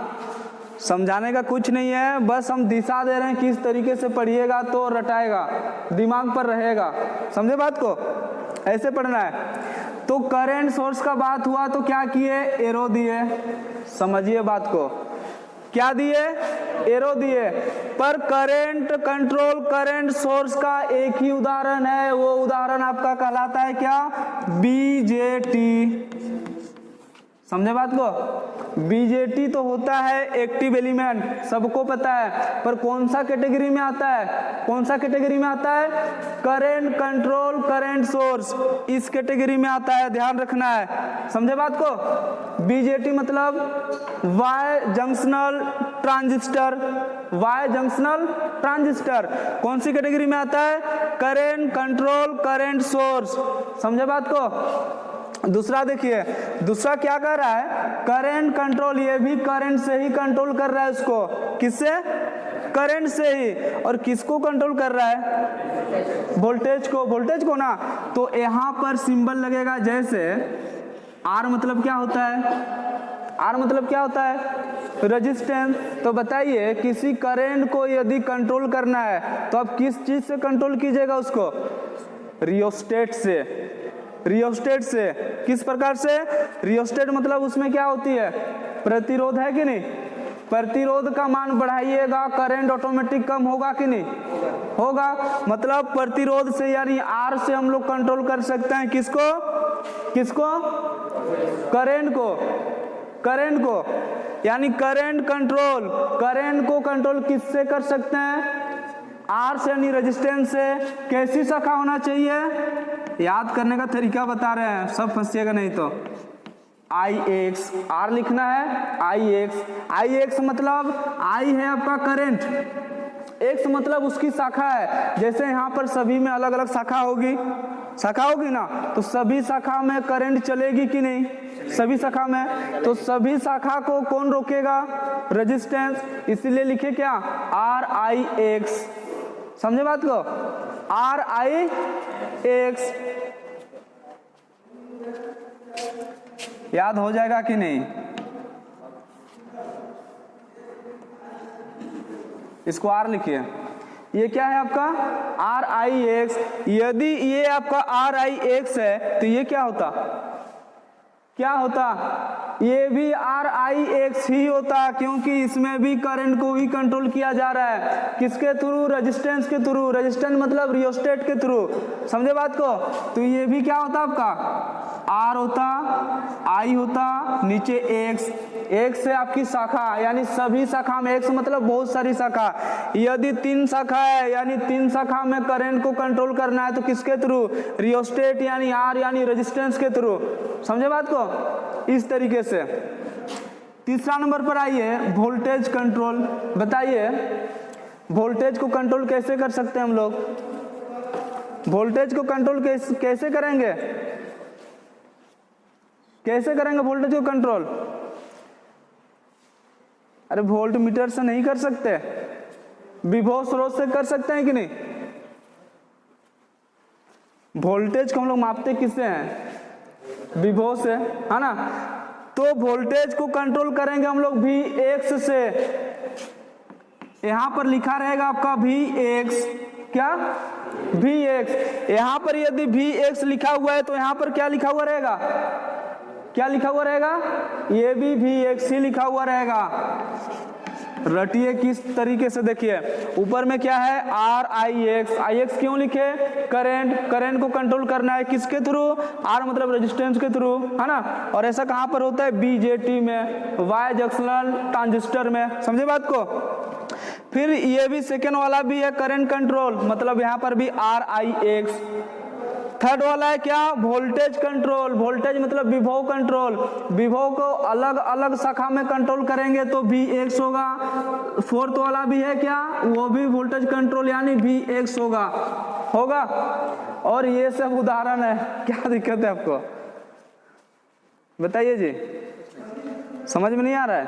समझाने का कुछ नहीं है, बस हम दिशा दे रहे हैं किस तरीके से पढ़िएगा तो रटाएगा, दिमाग पर रहेगा। समझे बात को? ऐसे पढ़ना है। तो करंट सोर्स का बात हुआ तो क्या किए? एरो दिए। समझिए बात को, क्या दिए? एरो दिए। पर करंट कंट्रोल करंट सोर्स का एक ही उदाहरण है, वो उदाहरण आपका कहलाता है क्या? बीजेटी। समझे बात को? बीजेटी तो होता है एक्टिव एलिमेंट, सबको पता है, पर कौन सा कैटेगरी में आता है? कौन सा कैटेगरी में आता है? करंट कंट्रोल करंट सोर्स, इस कैटेगरी में आता है, ध्यान रखना है। समझे बात को? बीजेटी मतलब bi junctional transistor. Bi junctional transistor कौन सी कैटेगरी में आता है? Current control current source. समझे बात को? दूसरा देखिए, दूसरा क्या कर रहा है? करंट कंट्रोल, ये भी करंट से ही कंट्रोल कर रहा है उसको। किससे? करंट से ही। और किसको कंट्रोल कर रहा है? वोल्टेज को। वोल्टेज को ना, तो यहां पर सिंबल लगेगा जैसे आर मतलब क्या होता है? आर मतलब क्या होता है? रेजिस्टेंस। तो बताइए, किसी करंट को यदि कंट्रोल करना है तो आप किस चीज से कंट्रोल कीजिएगा उसको? रियोस्टेट से। रियोस्टेट से। किस प्रकार से? रियोस्टेट मतलब उसमें क्या होती है? प्रतिरोध है कि नहीं? प्रतिरोध का मान बढ़ाइएगा, करंट ऑटोमेटिक कम होगा कि नहीं? होगा। मतलब प्रतिरोध से यानी आर से हम लोग कंट्रोल कर सकते हैं किसको? किसको? करंट को। करंट को, यानी करंट कंट्रोल, करंट को कंट्रोल किससे कर सकते हैं? आर से यानी रेजिस्टेंस से। कैसी शाखा होना चाहिए? याद करने का तरीका बता रहे हैं, सब फंसिएगा नहीं तो। आई एक्स, आर लिखना है आई एक्स। आई एक्स मतलब आई है आपका करंट, एक्स मतलब उसकी शाखा है। जैसे यहाँ पर सभी में अलग अलग शाखा होगी, शाखा होगी ना, तो सभी शाखा में करंट चलेगी कि नहीं? सभी शाखा में। तो सभी शाखा को कौन रोकेगा? रेजिस्टेंस। इसीलिए लिखे क्या? Are I x. समझे बात को? Are I x. याद हो जाएगा कि नहीं? इसको आर लिखिए। ये क्या है आपका? Are I x. यदि ये आपका आर आई एक्स है तो ये क्या होता? क्या होता? ये भी आर आई एक्स ही होता, क्योंकि इसमें भी करंट को ही कंट्रोल किया जा रहा है। किसके थ्रू? रेजिस्टेंस के थ्रू। रेजिस्टेंस मतलब रियोस्टेट के थ्रू। समझे बात को? तो ये भी क्या होता आपका? आर होता, आई होता, नीचे एक्स। एक्स से आपकी शाखा, यानी सभी शाखा में, एक्स मतलब बहुत सारी शाखा। यदि 3 शाखा है, यानी 3 शाखा में करंट को कंट्रोल करना है तो किसके थ्रू? रियोस्टेट यानी आर यानी रेजिस्टेंस के थ्रू। समझे बात को? इस तरीके से। तीसरा नंबर पर आइए, वोल्टेज कंट्रोल। बताइए वोल्टेज को कंट्रोल कैसे कर सकते हैं हम लोग? वोल्टेज को कंट्रोल कैसे करेंगे? कैसे करेंगे वोल्टेज को कंट्रोल? अरे वोल्ट मीटर से नहीं कर सकते, विभव स्रोत से कर सकते हैं कि नहीं? वोल्टेज को हम लोग मापते किससे हैं? विभव से, है ना। तो वोल्टेज को कंट्रोल करेंगे हम लोग वी एक्स से। यहां पर लिखा रहेगा आपका वी एक्स। क्या? V X. यहां पर यदि वी एक्स लिखा हुआ है तो यहां पर क्या लिखा हुआ रहेगा? क्या लिखा हुआ रहेगा? ये भी वी एक्स ही लिखा हुआ रहेगा। रटिए किस तरीके से, देखिए ऊपर में क्या है? Are I x. I x क्यों लिखे? करंट, करंट को कंट्रोल करना है किसके थ्रू? आर मतलब रेजिस्टेंस के थ्रू, है ना। और ऐसा कहां पर होता है? बीजेटी में, वाई जंक्शनल ट्रांजिस्टर में। समझे बात को? फिर ये भी सेकेंड वाला भी है करंट कंट्रोल, मतलब यहां पर भी आर आई एक्स। थर्ड वाला है क्या, वोल्टेज कंट्रोल। वोल्टेज मतलब विभव कंट्रोल, विभव को अलग अलग शाखा में कंट्रोल करेंगे तो Vx होगा। फोर्थ वाला भी है क्या, वो भी वोल्टेज कंट्रोल यानी Vx होगा। और ये सब उदाहरण है, क्या दिक्कत है आपको बताइए जी, समझ में नहीं आ रहा है?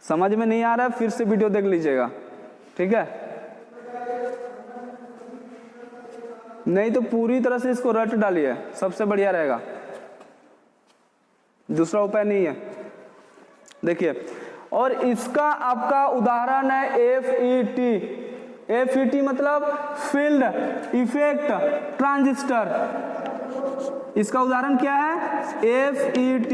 समझ में नहीं आ रहा है फिर से वीडियो देख लीजिएगा, ठीक है? नहीं तो पूरी तरह से इसको रट डालिए, सबसे बढ़िया रहेगा, दूसरा उपाय नहीं है। देखिए, और इसका आपका उदाहरण है FET। FET मतलब फील्ड इफेक्ट ट्रांजिस्टर। इसका उदाहरण क्या है, FET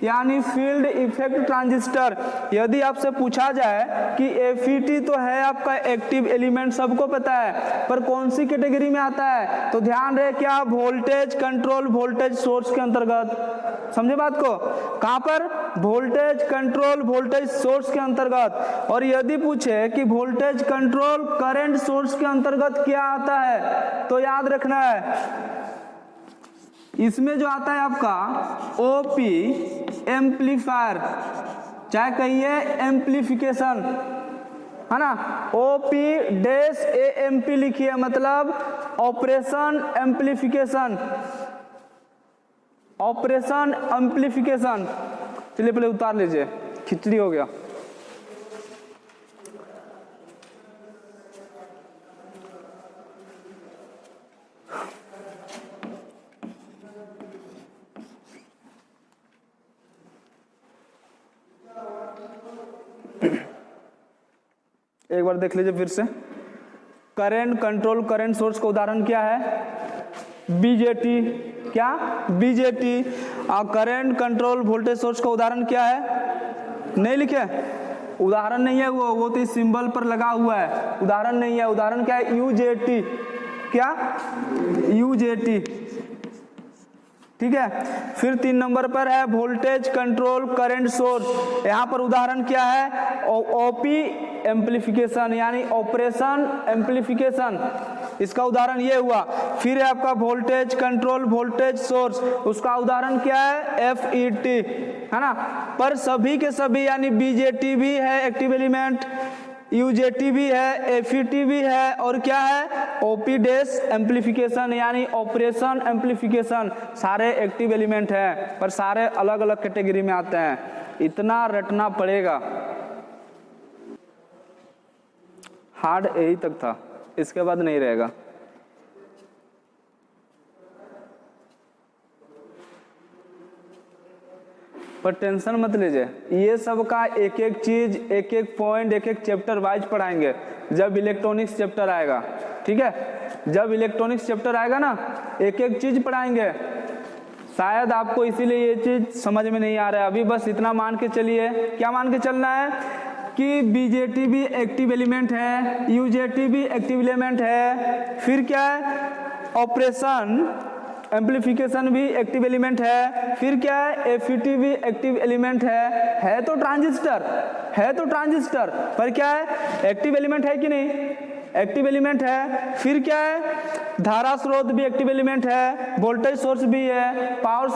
यानी फील्ड इफेक्ट ट्रांजिस्टर। यदि आपसे पूछा जाए कि FET तो है आपका एक्टिव एलिमेंट, सबको पता है, पर कौन सी कैटेगरी में आता है, तो ध्यान रहे क्या, वोल्टेज कंट्रोल वोल्टेज सोर्स के अंतर्गत। समझे बात को, कहां पर, वोल्टेज कंट्रोल वोल्टेज सोर्स के अंतर्गत। और यदि पूछे कि वोल्टेज कंट्रोल करंट सोर्स के अंतर्गत क्या आता है, तो याद रखना है इसमें जो आता है आपका OP एम्पलीफायर, चाहे कहिए एम्पलीफिकेशन, है ना, OP-AMP लिखिए, मतलब ऑपरेशन एम्पलीफिकेशन, ऑपरेशन एम्पलीफिकेशन। चलिए पहले उतार लीजिए, खिचड़ी हो गया। एक बार देख लीजिए फिर से, करंट कंट्रोल करंट सोर्स का उदाहरण क्या है, BJT। क्या, BJT। Current control voltage source का उदाहरण क्या है, नहीं लिखे, उदाहरण नहीं है वो तो इस सिंबल पर लगा हुआ है, उदाहरण नहीं है। उदाहरण क्या है, UJT। क्या, UJT, ठीक है। फिर 3 नंबर पर है वोल्टेज कंट्रोल करंट सोर्स। यहां पर उदाहरण क्या है, OP एम्पलीफिकेशन यानी ऑपरेशन एम्पलीफिकेशन, इसका उदाहरण ये हुआ। फिर है आपका वोल्टेज कंट्रोल वोल्टेज सोर्स, उसका उदाहरण क्या है, FET, है ना। पर सभी के सभी यानी BJT भी है एक्टिव एलिमेंट, UJT भी है, FET भी है, और क्या है, OP डैश एम्पलीफिकेशन यानी ऑपरेशन एम्पलीफिकेशन, सारे एक्टिव एलिमेंट हैं, पर सारे अलग अलग कैटेगरी में आते हैं। इतना रटना पड़ेगा, हार्ड यही तक था, इसके बाद नहीं रहेगा। पर टेंशन मत लीजिए, ये सब का एक एक चीज एक एक पॉइंट एक एक चैप्टर वाइज पढ़ाएंगे जब इलेक्ट्रॉनिक्स चैप्टर आएगा, ठीक है। जब इलेक्ट्रॉनिक्स चैप्टर आएगा ना, एक एक चीज पढ़ाएंगे। शायद आपको इसीलिए ये चीज समझ में नहीं आ रहा है अभी, बस इतना मान के चलिए। क्या मान के चलना है कि BJT भी एक्टिव एलिमेंट है, UJT भी एक्टिव एलिमेंट है, फिर क्या है, ऑपरेशन एम्पलीफिकेशन भी एक्टिव एलिमेंट है, फिर क्या है, FET भी एक्टिव एलिमेंट है तो ट्रांजिस्टर, है तो ट्रांजिस्टर, पर क्या है, एक्टिव एलिमेंट है कि नहीं, एक्टिव एलिमेंट है। फिर क्या है, धारा स्रोत भी एक्टिव एलिमेंट है, वोल्टेज सोर्स भी है, पावर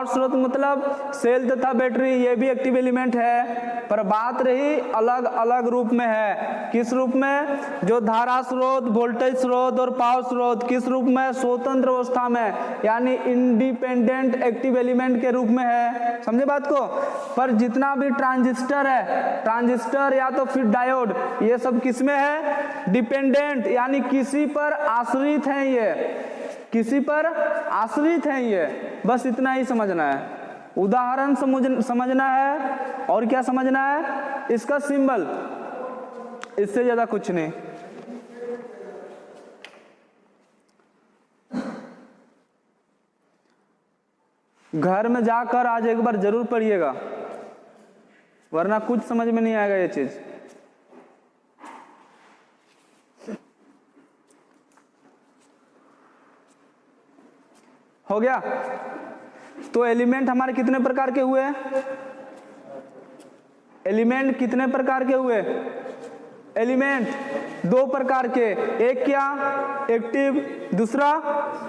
स्रोत मतलब सेल तथा बैटरी, ये भी एक्टिव एलिमेंट है। पर बात रही अलग अलग रूप में है, किस रूप में, जो धारा स्रोत वोल्टेज स्रोत और पावर स्रोत किस रूप में, स्वतंत्र अवस्था में, यानी इंडिपेंडेंट एक्टिव एलिमेंट के रूप में है। समझे बात को। पर जितना भी ट्रांजिस्टर है, ट्रांजिस्टर या तो फिर डायोड, ये सब किस में है, डिपेंडेंट यानी किसी पर आश्रित है, ये किसी पर आश्रित है ये, बस इतना ही समझना है। उदाहरण समझना है, और क्या समझना है, इसका सिंबल, इससे ज्यादा कुछ नहीं। घर में जाकर आज एक बार जरूर पढ़िएगा, वरना कुछ समझ में नहीं आएगा ये चीज। हो गया। तो एलिमेंट हमारे कितने प्रकार के हुए, एलिमेंट कितने प्रकार के हुए, एलिमेंट दो प्रकार के, एक क्या एक्टिव, दूसरा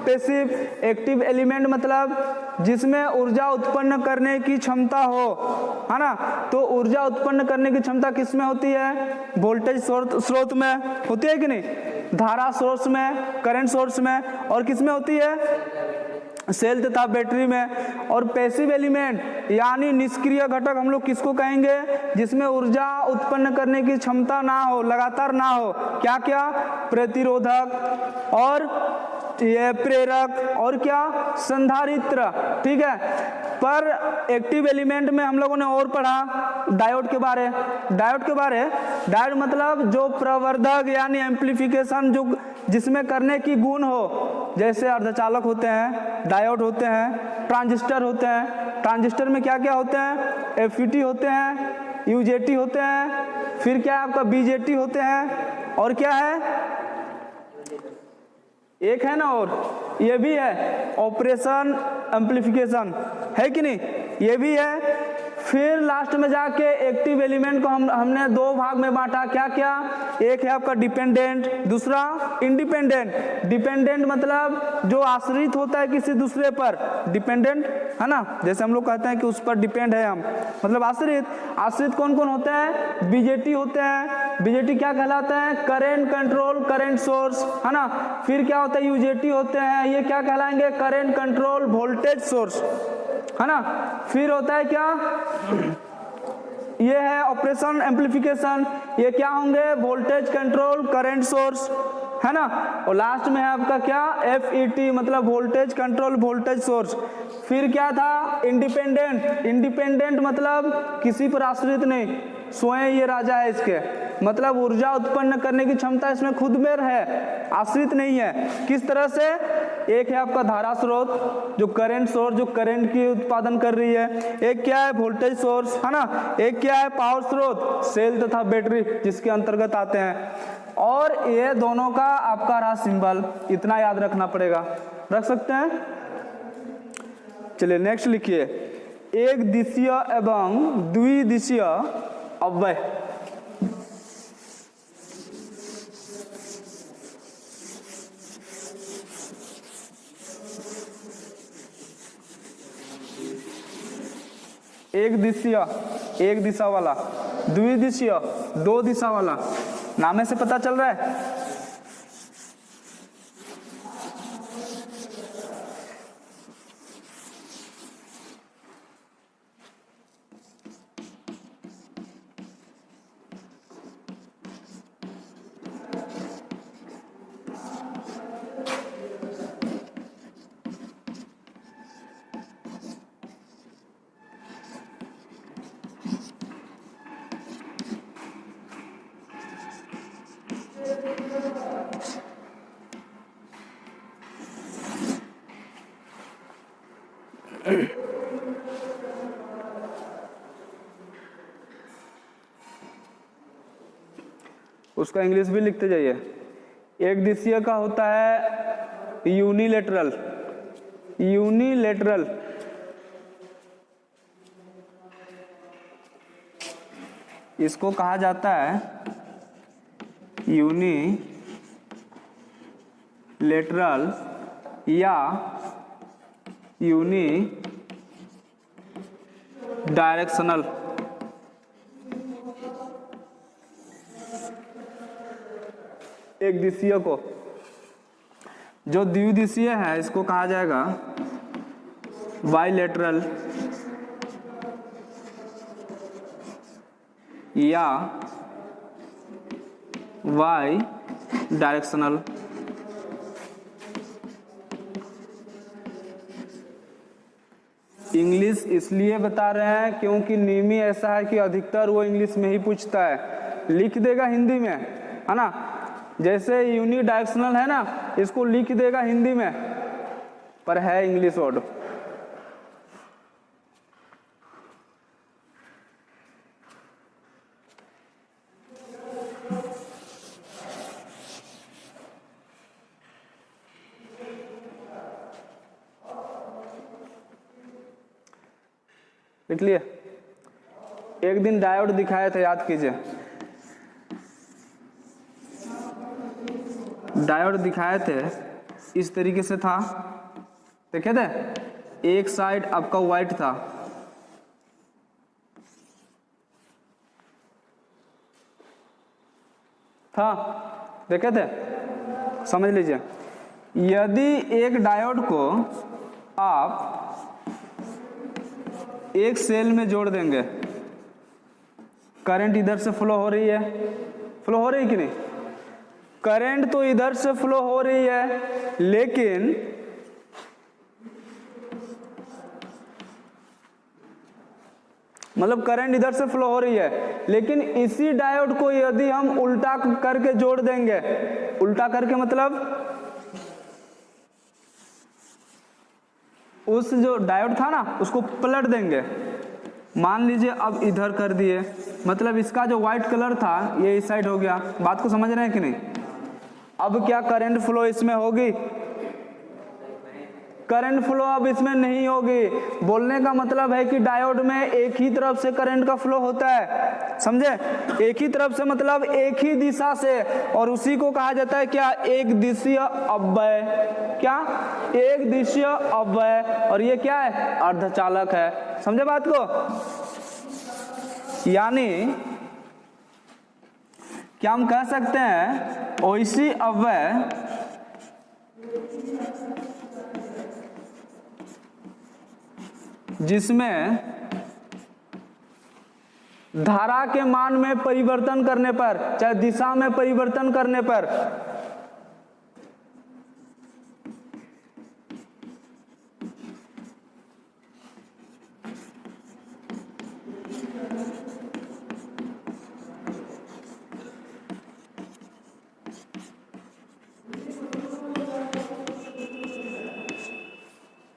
पैसिव। एक्टिव एलिमेंट मतलब जिसमें ऊर्जा उत्पन्न करने की क्षमता हो, है ना। तो ऊर्जा उत्पन्न करने की क्षमता किसमें होती है? वोल्टेज स्रोत में होती है कि नहीं, धारा सोर्स में, करंट सोर्स में, और किसमें होती है? सेल तथा बैटरी में। और पैसिव एलिमेंट यानी निष्क्रिय घटक हम लोग किसको कहेंगे? जिसमें ऊर्जा उत्पन्न करने की क्षमता ना हो, लगातार ना हो। क्या क्या? प्रतिरोधक और ये प्रेरक और क्या? संधारित्र। ठीक है। पर एक्टिव एलिमेंट में हम लोगों ने और पढ़ा डायोड के बारे। डायोड मतलब जो प्रवर्धक यानी एम्प्लीफिकेशन, जो जिसमें करने की गुण हो, जैसे अर्धचालक होते हैं, डायोड होते हैं, ट्रांजिस्टर होते हैं। ट्रांजिस्टर में क्या क्या होते हैं? एफईटी होते हैं, यूजेटी होते हैं, फिर क्या आपका बीजेटी होते हैं, और क्या है? एक है ना, और ये भी है ऑपरेशन एम्प्लीफिकेशन, है कि नहीं, ये भी है। फिर लास्ट में जाके एक्टिव एलिमेंट को हमने दो भाग में बांटा। क्या क्या? एक है आपका डिपेंडेंट, दूसरा इंडिपेंडेंट। डिपेंडेंट मतलब जो आश्रित होता है किसी दूसरे पर, डिपेंडेंट, है ना। जैसे हम लोग कहते हैं कि उस पर डिपेंड है हम, मतलब आश्रित कौन कौन होते हैं? बीजेटी होते हैं। बीजेटी क्या कहलाता है? करेंट कंट्रोल करंट सोर्स, है ना। फिर क्या होता है? यूजेटी होते हैं, ये क्या कहलाएंगे? करेंट कंट्रोल वोल्टेज सोर्स, है ना। फिर होता है क्या? ये है ऑपरेशन एम्प्लीफिकेशन, ये क्या होंगे? वोल्टेज कंट्रोल करंट सोर्स, है ना। और लास्ट में है आपका क्या? FET मतलब वोल्टेज कंट्रोल वोल्टेज सोर्स। फिर क्या था? इंडिपेंडेंट मतलब किसी पर आश्रित नहीं, स्वयं ये राजा है इसके, मतलब ऊर्जा उत्पन्न करने की क्षमता इसमें खुद में है, आश्रित नहीं है। किस तरह से? एक है आपका धारा स्रोत, जो करंट सोर्स, जो करंट की उत्पादन कर रही है। एक क्या है? वोल्टेज सोर्स, है ना। एक क्या है? पावर स्रोत, सेल तथा बैटरी, जिसके अंतर्गत आते हैं। और ये दोनों का आपका रहा सिंबल, इतना याद रखना पड़ेगा। रख सकते हैं? चलिए नेक्स्ट लिखिए, एक दिशीय एवं द्विदिशीय अव्यय। एक दिशीय एक दिशा वाला, द्विदिशीय दो दिशा वाला, नामे से पता चल रहा है। उसका इंग्लिश भी लिखते जाइए। एक दिशीय का होता है यूनिलेटरल, इसको कहा जाता है यूनिलेटरल या यूनी डायरेक्शनल। एक दिशीय को, जो द्विदिशीय है इसको कहा जाएगा बाइलेटरल या वाई डायरेक्शनल। इंग्लिश इसलिए बता रहे हैं क्योंकि नियमी ऐसा है कि अधिकतर वो इंग्लिश में ही पूछता है, लिख देगा हिंदी में, है ना। जैसे यूनि डायरेक्शनल है ना, इसको लिख देगा हिंदी में, पर है इंग्लिश वर्ड। लिख लिए? एक दिन डायोड दिखाए थे, याद कीजिए। डायोड दिखाए थे इस तरीके से था, देखे थे, एक साइड आपका व्हाइट था, देखे थे। समझ लीजिए, यदि एक डायोड को आप एक सेल में जोड़ देंगे, करंट इधर से फ्लो हो रही है, फ्लो हो रही है कि नहीं? करंट तो इधर से फ्लो हो रही है, लेकिन मतलब करंट इधर से फ्लो हो रही है, लेकिन इसी डायोड को यदि हम उल्टा करके जोड़ देंगे, उल्टा करके मतलब उस जो डायोड था ना उसको पलट देंगे, मान लीजिए अब इधर कर दिए, मतलब इसका जो व्हाइट कलर था ये इस साइड हो गया। बात को समझ रहे हैं कि नहीं? अब क्या करंट फ्लो इसमें होगी? करंट फ्लो अब इसमें नहीं होगी। बोलने का मतलब है कि डायोड में एक ही तरफ से करंट का फ्लो होता है, समझे? एक ही तरफ से मतलब एक ही दिशा से, और उसी को कहा जाता है क्या? एक दिशीय अपव्यय। क्या? एक दिशीय अपव्यय। और ये क्या है? अर्धचालक है। समझे बात को? यानी क्या हम कह सकते हैं वैसी अपव्यय जिसमें धारा के मान में परिवर्तन करने पर, चाहे दिशा में परिवर्तन करने पर,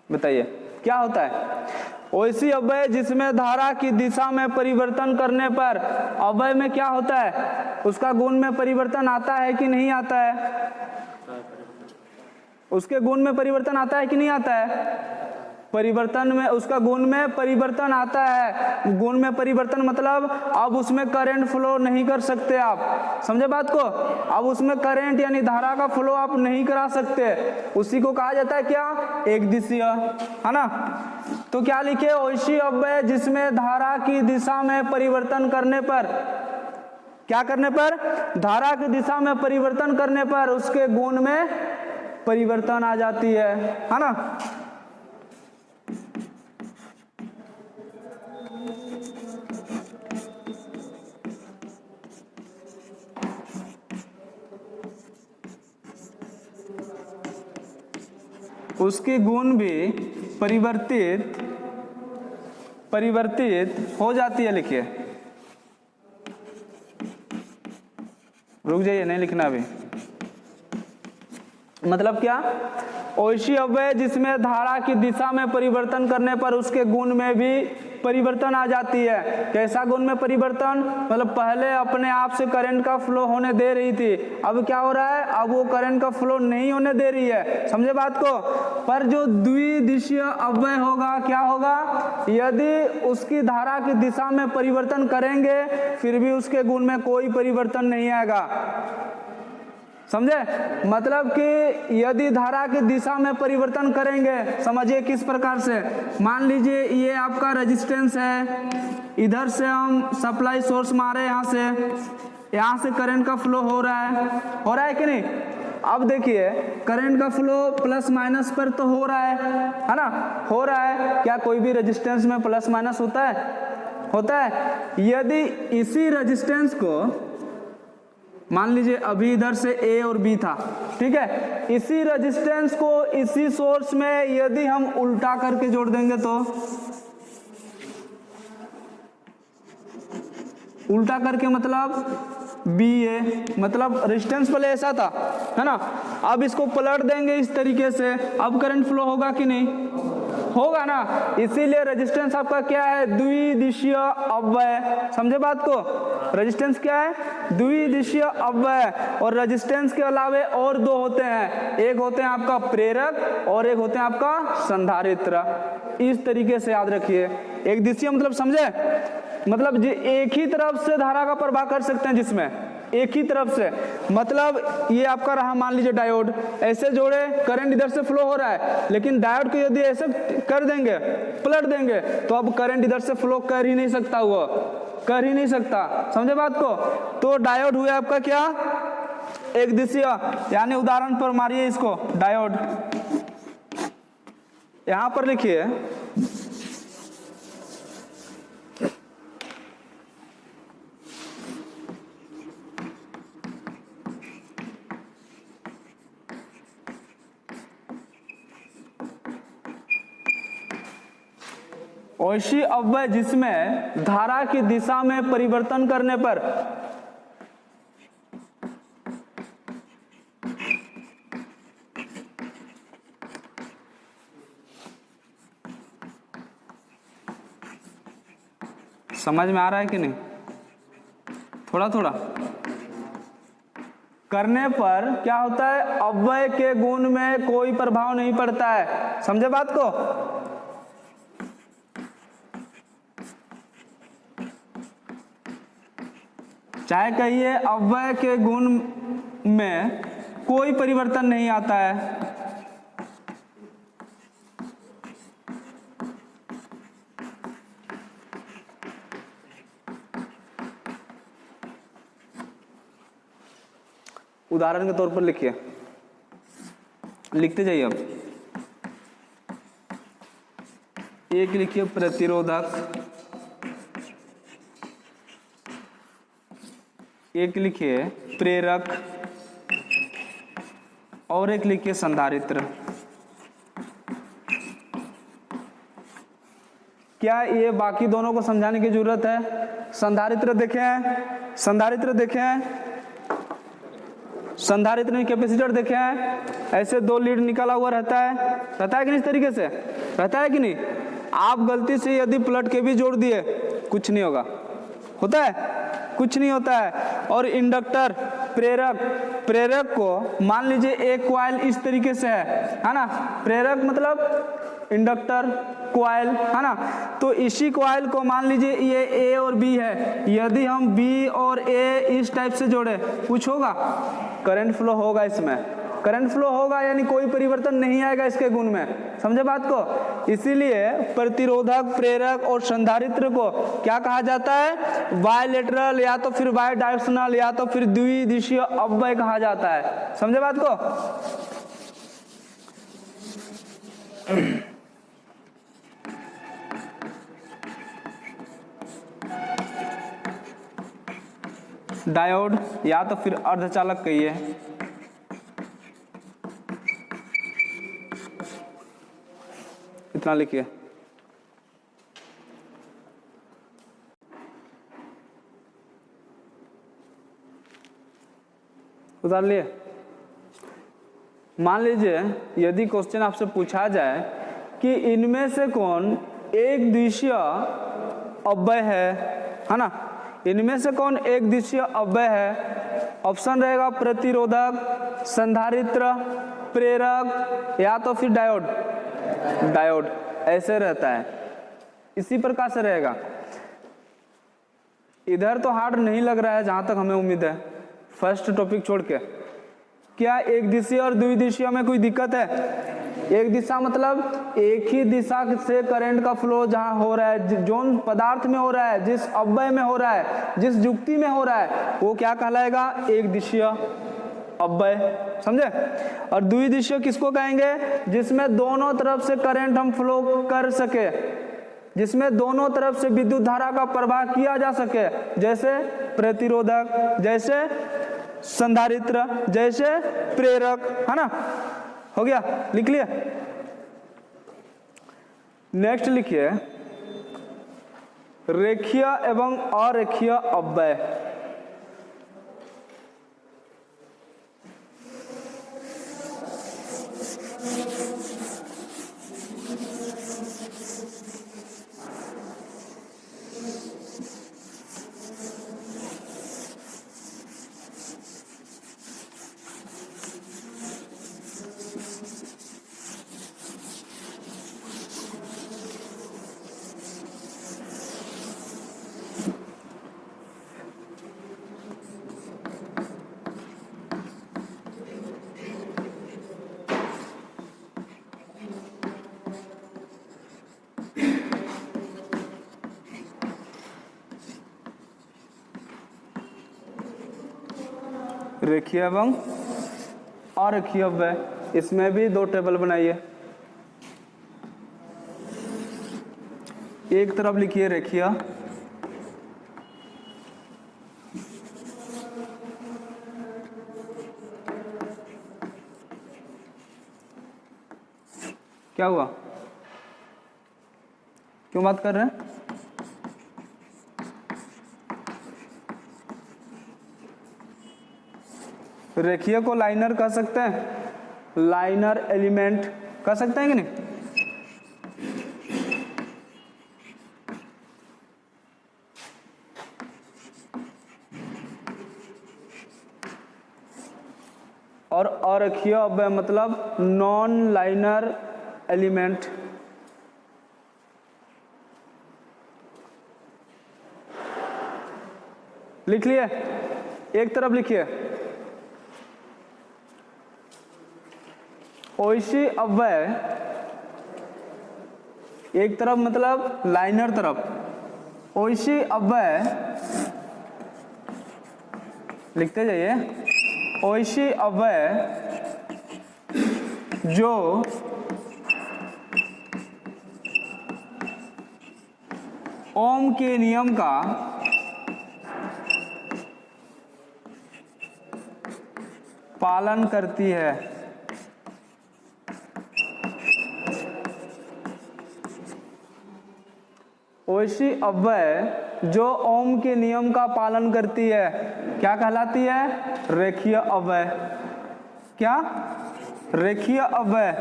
बताइए क्या होता है? वैसी अपव्यय जिसमें धारा की दिशा में परिवर्तन करने पर अपव्यय में क्या होता है? उसका गुण में परिवर्तन आता है कि नहीं आता है? उसके गुण में परिवर्तन आता है कि नहीं आता है? परिवर्तन में, उसका गुण में परिवर्तन आता है। गुण में परिवर्तन मतलब अब उसमें करंट फ्लो नहीं कर सकते आप, समझे बात को? अब उसमें करंट यानी धारा का फ्लो आप नहीं करा सकते, उसी को कहा जाता है क्या? एक दिशीय, है ना? तो क्या लिखे? वैसी अपव्यय जिसमें धारा की दिशा में परिवर्तन करने पर, क्या करने पर? धारा की दिशा में परिवर्तन करने पर उसके गुण में परिवर्तन आ जाती है ना? उसकी गुण भी परिवर्तित हो जाती है। लिखिए, रुक जाइए, नहीं लिखना अभी। मतलब क्या? वैसी अपव्यय जिसमें धारा की दिशा में परिवर्तन करने पर उसके गुण में भी परिवर्तन आ जाती है। कैसा गुण में परिवर्तन? मतलब पहले अपने आप से करंट का फ्लो होने दे रही थी, अब क्या हो रहा है? अब वो करंट का फ्लो नहीं होने दे रही है, समझे बात को? पर जो द्विदिशीय अपव्यय होगा, क्या होगा? यदि उसकी धारा की दिशा में परिवर्तन करेंगे फिर भी उसके गुण में कोई परिवर्तन नहीं आएगा, समझे? मतलब कि यदि धारा की दिशा में परिवर्तन करेंगे, समझिए किस प्रकार से। मान लीजिए ये आपका रेजिस्टेंस है, इधर से हम सप्लाई सोर्स मारे, यहाँ से करंट का फ्लो हो रहा है कि नहीं? अब देखिए करंट का फ्लो प्लस माइनस पर तो हो रहा है ना? हो रहा है। क्या कोई भी रेजिस्टेंस में प्लस माइनस होता है? होता है। यदि इसी रेजिस्टेंस को मान लीजिए अभी इधर से A और B था, ठीक है? इसी रेजिस्टेंस को इसी सोर्स में यदि हम उल्टा करके जोड़ देंगे तो, उल्टा करके मतलब BA, मतलब रेजिस्टेंस पहले ऐसा था, है ना? अब इसको पलट देंगे इस तरीके से, अब करंट फ्लो होगा कि नहीं? होगा ना? इसीलिए रेजिस्टेंस आपका क्या है? द्विदिशीय अपव्यय। समझे बात को? रेजिस्टेंस क्या है? द्विदिशीय अपव्यय। और रेजिस्टेंस के अलावे और दो होते हैं, एक होते हैं आपका प्रेरक और एक होते हैं आपका संधारित्र। इस तरीके से याद रखिए। एक दिशीय मतलब समझे? मतलब एक ही तरफ से धारा का प्रवाह कर सकते हैं, जिसमें एक ही तरफ से, मतलब ये आपका रहा मान लीजिए डायोड, ऐसे जोड़े करंट इधर से फ्लो हो रहा है, लेकिन डायोड को यदि ऐसे कर देंगे, पलट देंगे, तो अब करंट इधर से फ्लो कर ही नहीं सकता, वो कर ही नहीं सकता। समझे बात को? तो डायोड हुआ आपका क्या, एक दिशीय, यानी उदाहरण पर मारिए इसको, डायोड यहां पर लिखिए, ऐसी अव्यय जिसमें धारा की दिशा में परिवर्तन करने पर समझ में आ रहा है कि नहीं? थोड़ा थोड़ा करने पर क्या होता है, अव्यय के गुण में कोई प्रभाव नहीं पड़ता है। समझे बात को? चाहे कहिए अव्यय के गुण में कोई परिवर्तन नहीं आता है, उदाहरण के तौर पर लिखिए, लिखते जाइए। अब एक लिखिए प्रतिरोधक, एक लिखिए प्रेरक, और एक लिखिए संधारित्र। क्या ये बाकी दोनों को समझाने की जरूरत है? संधारित्र देखे हैं, संधारित्र देखे हैं, संधारित्र में कैपेसिटर देखे हैं, ऐसे दो लीड निकला हुआ रहता है कि नहीं? इस तरीके से रहता है कि नहीं? आप गलती से यदि पलट के भी जोड़ दिए, कुछ नहीं होगा, होता है? कुछ नहीं होता है। और इंडक्टर, प्रेरक, प्रेरक को मान लीजिए एक कॉइल इस तरीके से है ना? प्रेरक मतलब इंडक्टर, कॉइल, है ना? तो इसी कॉइल को मान लीजिए ये ए और बी है, यदि हम बी और ए इस टाइप से जोड़े, कुछ होगा? करंट फ्लो होगा, इसमें करंट फ्लो होगा, यानी कोई परिवर्तन नहीं आएगा इसके गुण में। समझे बात को? इसीलिए प्रतिरोधक, प्रेरक और संधारित्र को क्या कहा जाता है? बायलेटरल या तो फिर बाय डायरेक्शनल या तो फिर द्विदिशीय अव्यय कहा जाता है। समझे बात को? डायोड या तो फिर अर्धचालक कहिए, इतना लिखिए। उतार लिए? मान लीजिए यदि क्वेश्चन आपसे पूछा जाए कि इनमें से कौन एक दिशीय अव्यय है ना? इनमें से कौन एक दिशीय अव्यय है? ऑप्शन रहेगा प्रतिरोधक, संधारित्र, प्रेरक या तो फिर डायोड। डायोड ऐसे रहता है, इसी प्रकार से रहेगा। इधर तो हार्ड नहीं लग रहा है जहां तक हमें उम्मीद है, फर्स्ट टॉपिक छोड़ के। क्या एक दिशीय और द्विदिशीय में कोई दिक्कत है? एक दिशा मतलब एक ही दिशा से करंट का फ्लो जहां हो रहा है, जोन पदार्थ में हो रहा है, जिस अव्यय में हो रहा है, जिस युक्ति में हो रहा है, वो क्या कहलाएगा? एक दिशीय अव्यय। समझे? और द्विदिशीय किसको कहेंगे? जिसमें दोनों तरफ से करंट हम फ्लो कर सके, जिसमें दोनों तरफ से विद्युत धारा का प्रवाह किया जा सके, जैसे प्रतिरोधक, जैसे संधारित्र, जैसे प्रेरक, है ना? हो गया, लिख लिया। नेक्स्ट लिखिए रेखीय एवं अरेखीय अव्यय। रेखीय एवं अरेखीय अपव्यय, इसमें भी दो टेबल बनाइए। एक तरफ लिखिए रेखीय, क्या हुआ, क्यों बात कर रहे हैं? रेखीय को लाइनर कह सकते हैं, लाइनर एलिमेंट कह सकते हैं कि नहीं? और अरेखीय अपव्यय मतलब नॉन लाइनर एलिमेंट। लिख लिए, एक तरफ लिखिए ओइसी अपव्यय, एक तरफ मतलब लाइनर तरफ, ओइसी अपव्यय लिखते जाइए, ओइसी अपव्यय जो ओम के नियम का पालन करती है, ओइसी अपव्यय जो ओम के नियम का पालन करती है क्या कहलाती है? रेखीय अपव्यय। क्या? रेखीय अपव्यय।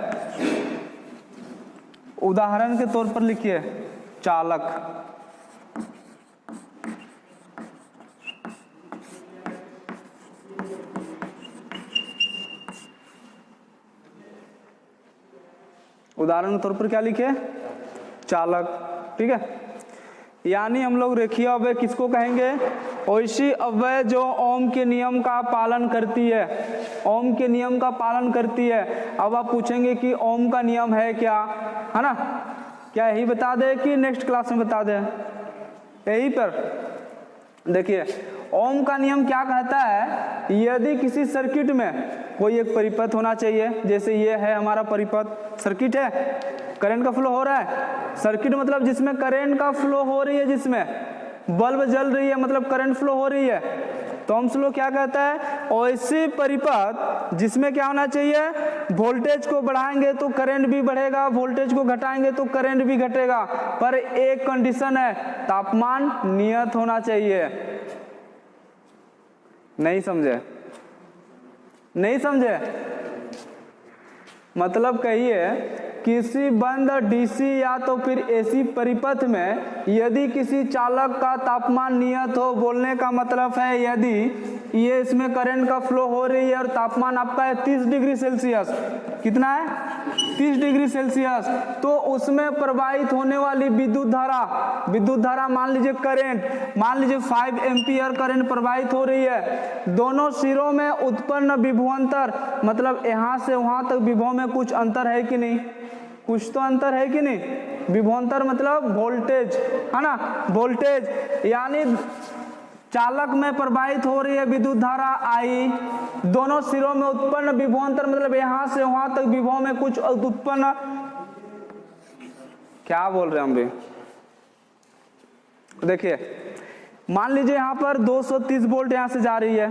उदाहरण के तौर पर लिखिए चालक, उदाहरण के तौर पर क्या लिखे? चालक। ठीक है, यानी हम लोग रेखीय अपव्यय किसको कहेंगे? ओइसी अपव्यय जो ओम के नियम का पालन करती है, ओम के नियम का पालन करती है। अब आप पूछेंगे कि ओम का नियम है क्या, है ना? क्या यही बता दे कि नेक्स्ट क्लास में बता दे? यही पर देखिए, ओम का नियम क्या कहता है? यदि किसी सर्किट में कोई एक परिपथ होना चाहिए, जैसे ये है हमारा परिपथ, सर्किट है, करंट का फ्लो हो रहा है। सर्किट मतलब जिसमें करंट का फ्लो हो रही है, जिसमें बल्ब जल रही है मतलब करंट फ्लो हो रही है। तो ओम्स लॉ क्या कहता है? ऐसी परिपथ जिसमें क्या होना चाहिए? वोल्टेज को बढ़ाएंगे तो करंट भी बढ़ेगा, वोल्टेज को घटाएंगे तो करंट भी घटेगा, पर एक कंडीशन है, तापमान नियत होना चाहिए। नहीं समझे? नहीं समझे? मतलब कहिए किसी बंद डीसी या तो फिर एसी परिपथ में यदि किसी चालक का तापमान नियत हो, बोलने का मतलब है यदि ये इसमें करंट का फ्लो हो रही है और तापमान आपका है 30 डिग्री सेल्सियस, कितना है? 30 डिग्री सेल्सियस, तो उसमें प्रवाहित होने वाली विद्युत धारा मान लीजिए करंट, मान लीजिए 5 एम्पियर करंट प्रवाहित हो रही है। दोनों सिरों में उत्पन्न विभवांतर, मतलब यहाँ से वहां तक विभव में कुछ अंतर है कि नहीं? कुछ तो अंतर है कि नहीं? विभवांतर मतलब वोल्टेज, है ना? वोल्टेज, यानी चालक में प्रवाहित हो रही है विद्युत धारा आई, दोनों सिरों में उत्पन्न विभवांतर मतलब यहां से वहां तक विभव में कुछ उत्पन्न, क्या बोल रहे हैं हम भी? देखिए मान लीजिए यहां पर 230 वोल्ट यहां से जा रही है,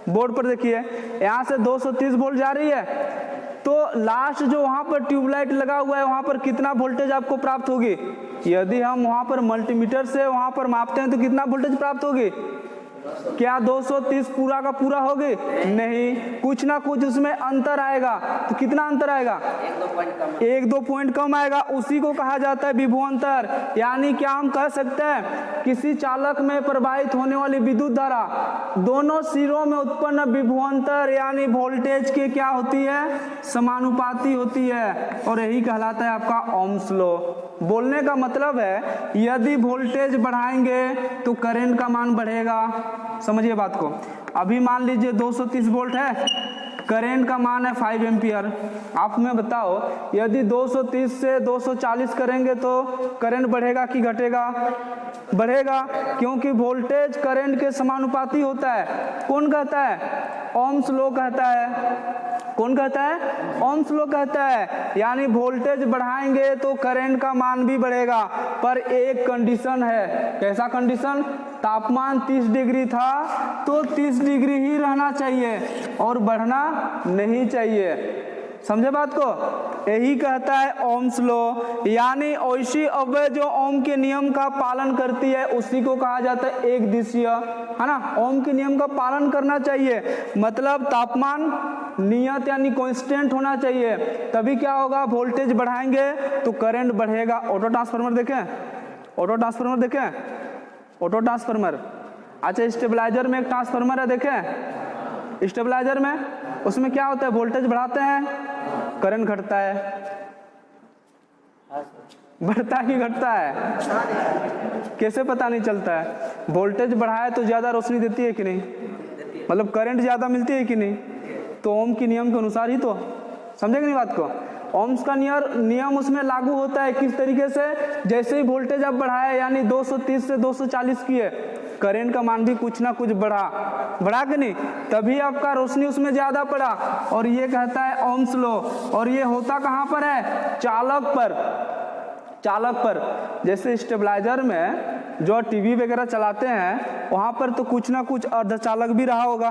बोर्ड पर देखिए यहां से 230 वोल्ट जा रही है, तो लास्ट जो वहां पर ट्यूबलाइट लगा हुआ है वहां पर कितना वोल्टेज आपको प्राप्त होगी? यदि हम वहां पर मल्टीमीटर से वहां पर मापते हैं तो कितना वोल्टेज प्राप्त होगी? क्या 230 पूरा का पूरा होगी? नहीं, कुछ ना कुछ उसमें अंतर आएगा। तो कितना अंतर आएगा? 1-2 पॉइंट कम आएगा, उसी को कहा जाता है विभवांतर। यानी क्या हम कह सकते हैं किसी चालक में प्रवाहित होने वाली विद्युत धारा दोनों सिरों में उत्पन्न विभवांतर यानी वोल्टेज के क्या होती है? समानुपाती होती है, और यही कहलाता है आपका ओम्स लॉ। बोलने का मतलब है यदि वोल्टेज बढ़ाएंगे तो करंट का मान बढ़ेगा। समझिए बात को। अभी मान लीजिए 230 वोल्ट है, करंट का मान है 5 एम्पियर। आप में बताओ यदि 230 से 240 करेंगे तो करंट बढ़ेगा कि घटेगा? बढ़ेगा, क्योंकि वोल्टेज करंट के समानुपाती होता है। कौन कहता है? ओम्स लॉ कहता है। कौन कहता है? ओम्स लॉ कहता है। यानी वोल्टेज बढ़ाएंगे तो करंट का मान भी बढ़ेगा, पर एक कंडीशन है। कैसा कंडीशन? तापमान 30 डिग्री था तो 30 डिग्री ही रहना चाहिए और बढ़ना नहीं चाहिए। समझे बात को? यही कहता है ओम्स लॉ। यानी ऐसी अव्यय जो ओम के नियम का पालन करती है उसी को कहा जाता है एक दिशीय, है ना। ओम के नियम का पालन करना चाहिए, मतलब तापमान नियत यानी कांस्टेंट होना चाहिए, तभी क्या होगा? वोल्टेज बढ़ाएंगे तो करंट बढ़ेगा। ऑटो ट्रांसफार्मर देखें, ऑटो ट्रांसफार्मर देखें, ऑटो ट्रांसफार्मर। अच्छा, स्टेबलाइजर में एक ट्रांसफार्मर है, देखें स्टेबलाइजर में, उसमें क्या होता है? वोल्टेज बढ़ाते हैं, करंट घटता है। बढ़ता ही घटता है, कैसे पता नहीं चलता है? वोल्टेज बढ़ाए तो ज्यादा रोशनी देती है कि नहीं? मतलब करंट ज्यादा मिलती है कि नहीं? तो ओम के नियम के अनुसार ही तो। समझे कि नहीं बात को? ओम्स का नियम उसमें लागू होता है। किस तरीके से? जैसे ही वोल्टेज आप बढ़ाए, यानी 230 से 240 किए, करंट का मान भी कुछ ना कुछ बढ़ा कि नहीं? तभी आपका रोशनी उसमें ज्यादा पड़ा। और ये कहता है ओम्स लॉ। और ये होता कहाँ पर है? चालक पर। चालक पर, जैसे स्टेबलाइजर में जो टीवी वगैरह चलाते हैं वहां पर तो कुछ ना कुछ अर्धचालक भी रहा होगा।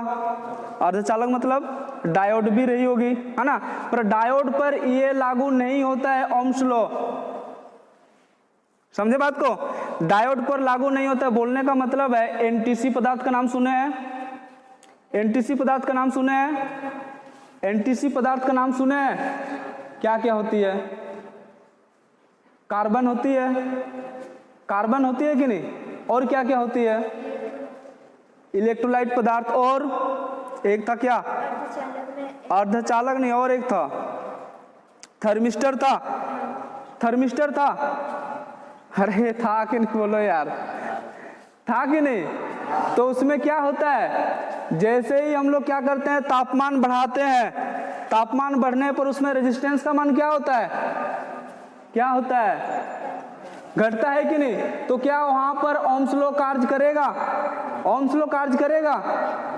अर्धचालक मतलब डायोड भी रही होगी, है ना। पर डायोड पर ये लागू नहीं होता है ओम्स लॉ। समझे बात को? डायोड पर लागू नहीं होता है। बोलने का मतलब है, एनटीसी पदार्थ का नाम सुने हैं? एनटीसी पदार्थ का नाम सुने हैं? एनटीसी पदार्थ का नाम सुने हैं? क्या क्या होती है? कार्बन होती है, कार्बन होती है कि नहीं? और क्या क्या होती है? इलेक्ट्रोलाइट पदार्थ, और एक था क्या? अर्धचालक नहीं, और एक था थर्मिस्टर था। थर्मिस्टर था? अरे था कि नहीं? बोलो यार, था कि नहीं? तो उसमें क्या होता है? जैसे ही हम लोग क्या करते हैं, तापमान बढ़ाते हैं, तापमान बढ़ने पर उसमें रेजिस्टेंस का मान क्या होता है? क्या होता है? घटता है कि नहीं? तो क्या वहां पर ओम्स लॉ कार्य करेगा? ओम्स लॉ कार्य करेगा।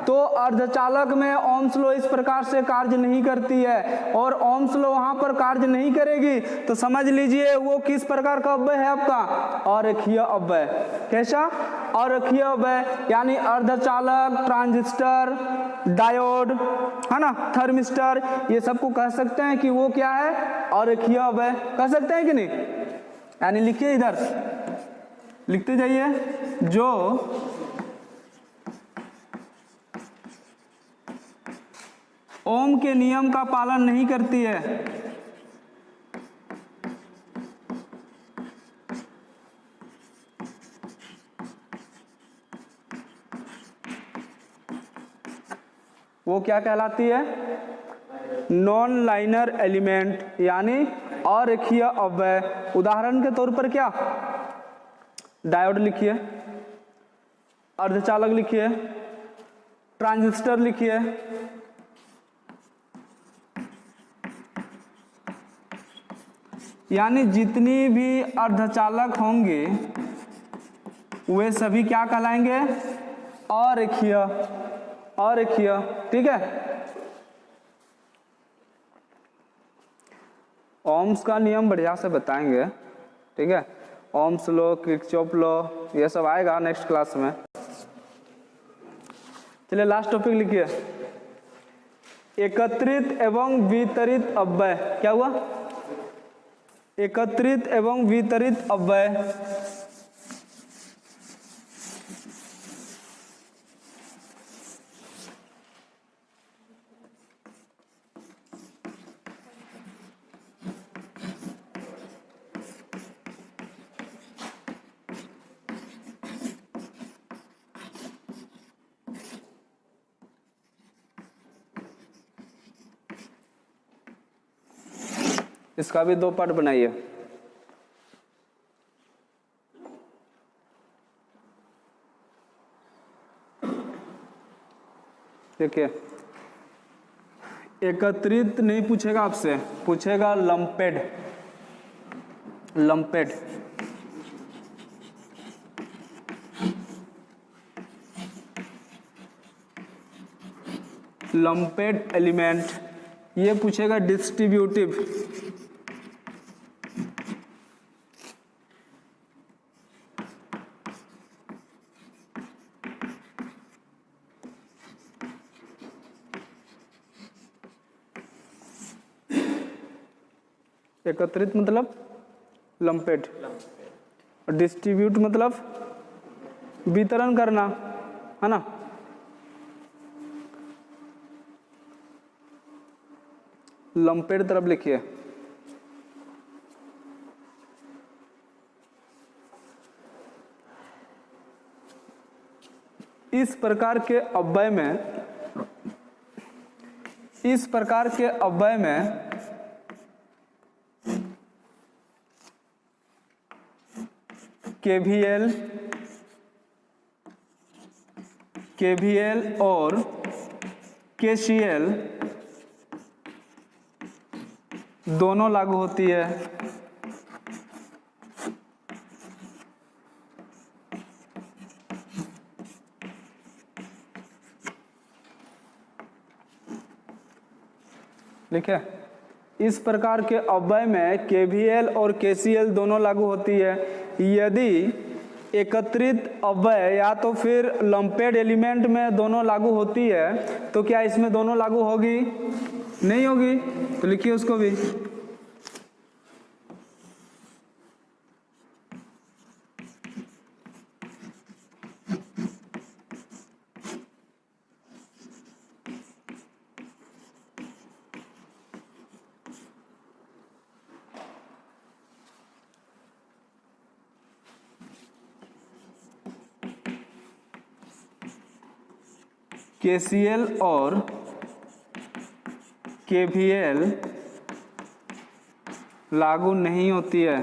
तो अर्धचालक में ओम्स लॉ इस प्रकार से कार्य नहीं करती है, और ओम्स लॉ वहां पर कार्य नहीं करेगी। तो समझ लीजिए वो किस प्रकार का अव्यय है आपका? अरेखीय अव्यय। कैसा? अरेखीय अव्यय। यानी अर्धचालक, ट्रांजिस्टर, डायोड, है ना, थर्मिस्टर, ये सबको कह सकते हैं कि वो क्या है? अरेखीय अव्यय। कह सकते हैं कि नहीं? यानी लिखिए, इधर लिखते जाइए, जो ओम के नियम का पालन नहीं करती है, वो क्या कहलाती है? नॉन लाइनर एलिमेंट, यानी अरेखीय अव्यय। उदाहरण के तौर पर क्या? डायोड लिखिए, अर्धचालक लिखिए, ट्रांजिस्टर लिखिए, यानी जितनी भी अर्धचालक होंगे वे सभी क्या कहलाएंगे? अरेखीय। अरेखीय, ठीक है। ओम्स का नियम बढ़िया से बताएंगे, ठीक है। ओम्स लॉ, किरचॉफ लॉ, ये सब आएगा नेक्स्ट क्लास में। चलिए लास्ट टॉपिक लिखिए, एकत्रित एवं वितरित अव्यय। क्या हुआ? एकत्रित एवं वितरित अव्यय। इसका भी 2 पार्ट बनाइए। देखिए, एकत्रित नहीं पूछेगा आपसे, पूछेगा लंपेड। लंपेड, लंपेड एलिमेंट, ये पूछेगा डिस्ट्रीब्यूटिव। एकत्रित मतलब लंपेड, डिस्ट्रीब्यूट मतलब वितरण करना, है ना। लंपेड तरफ लिखिए। इस प्रकार के अव्यय में KVL और KCL दोनों लागू होती है। लिखे, इस प्रकार के अव्यय में KVL और KCL दोनों लागू होती है। यदि एकत्रित अव्यय या तो फिर लंपेड एलिमेंट में दोनों लागू होती है तो क्या इसमें दोनों लागू होगी? नहीं होगी। तो लिखिए उसको भी। KCL और KVL लागू नहीं होती है।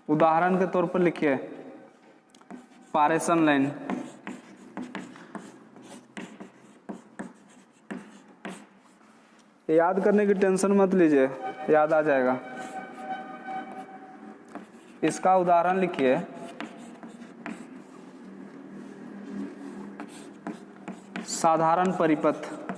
उदाहरण के तौर पर लिखिए पारेषण लाइन। याद करने की टेंशन मत लीजिए, याद आ जाएगा। इसका उदाहरण लिखिए साधारण परिपथ।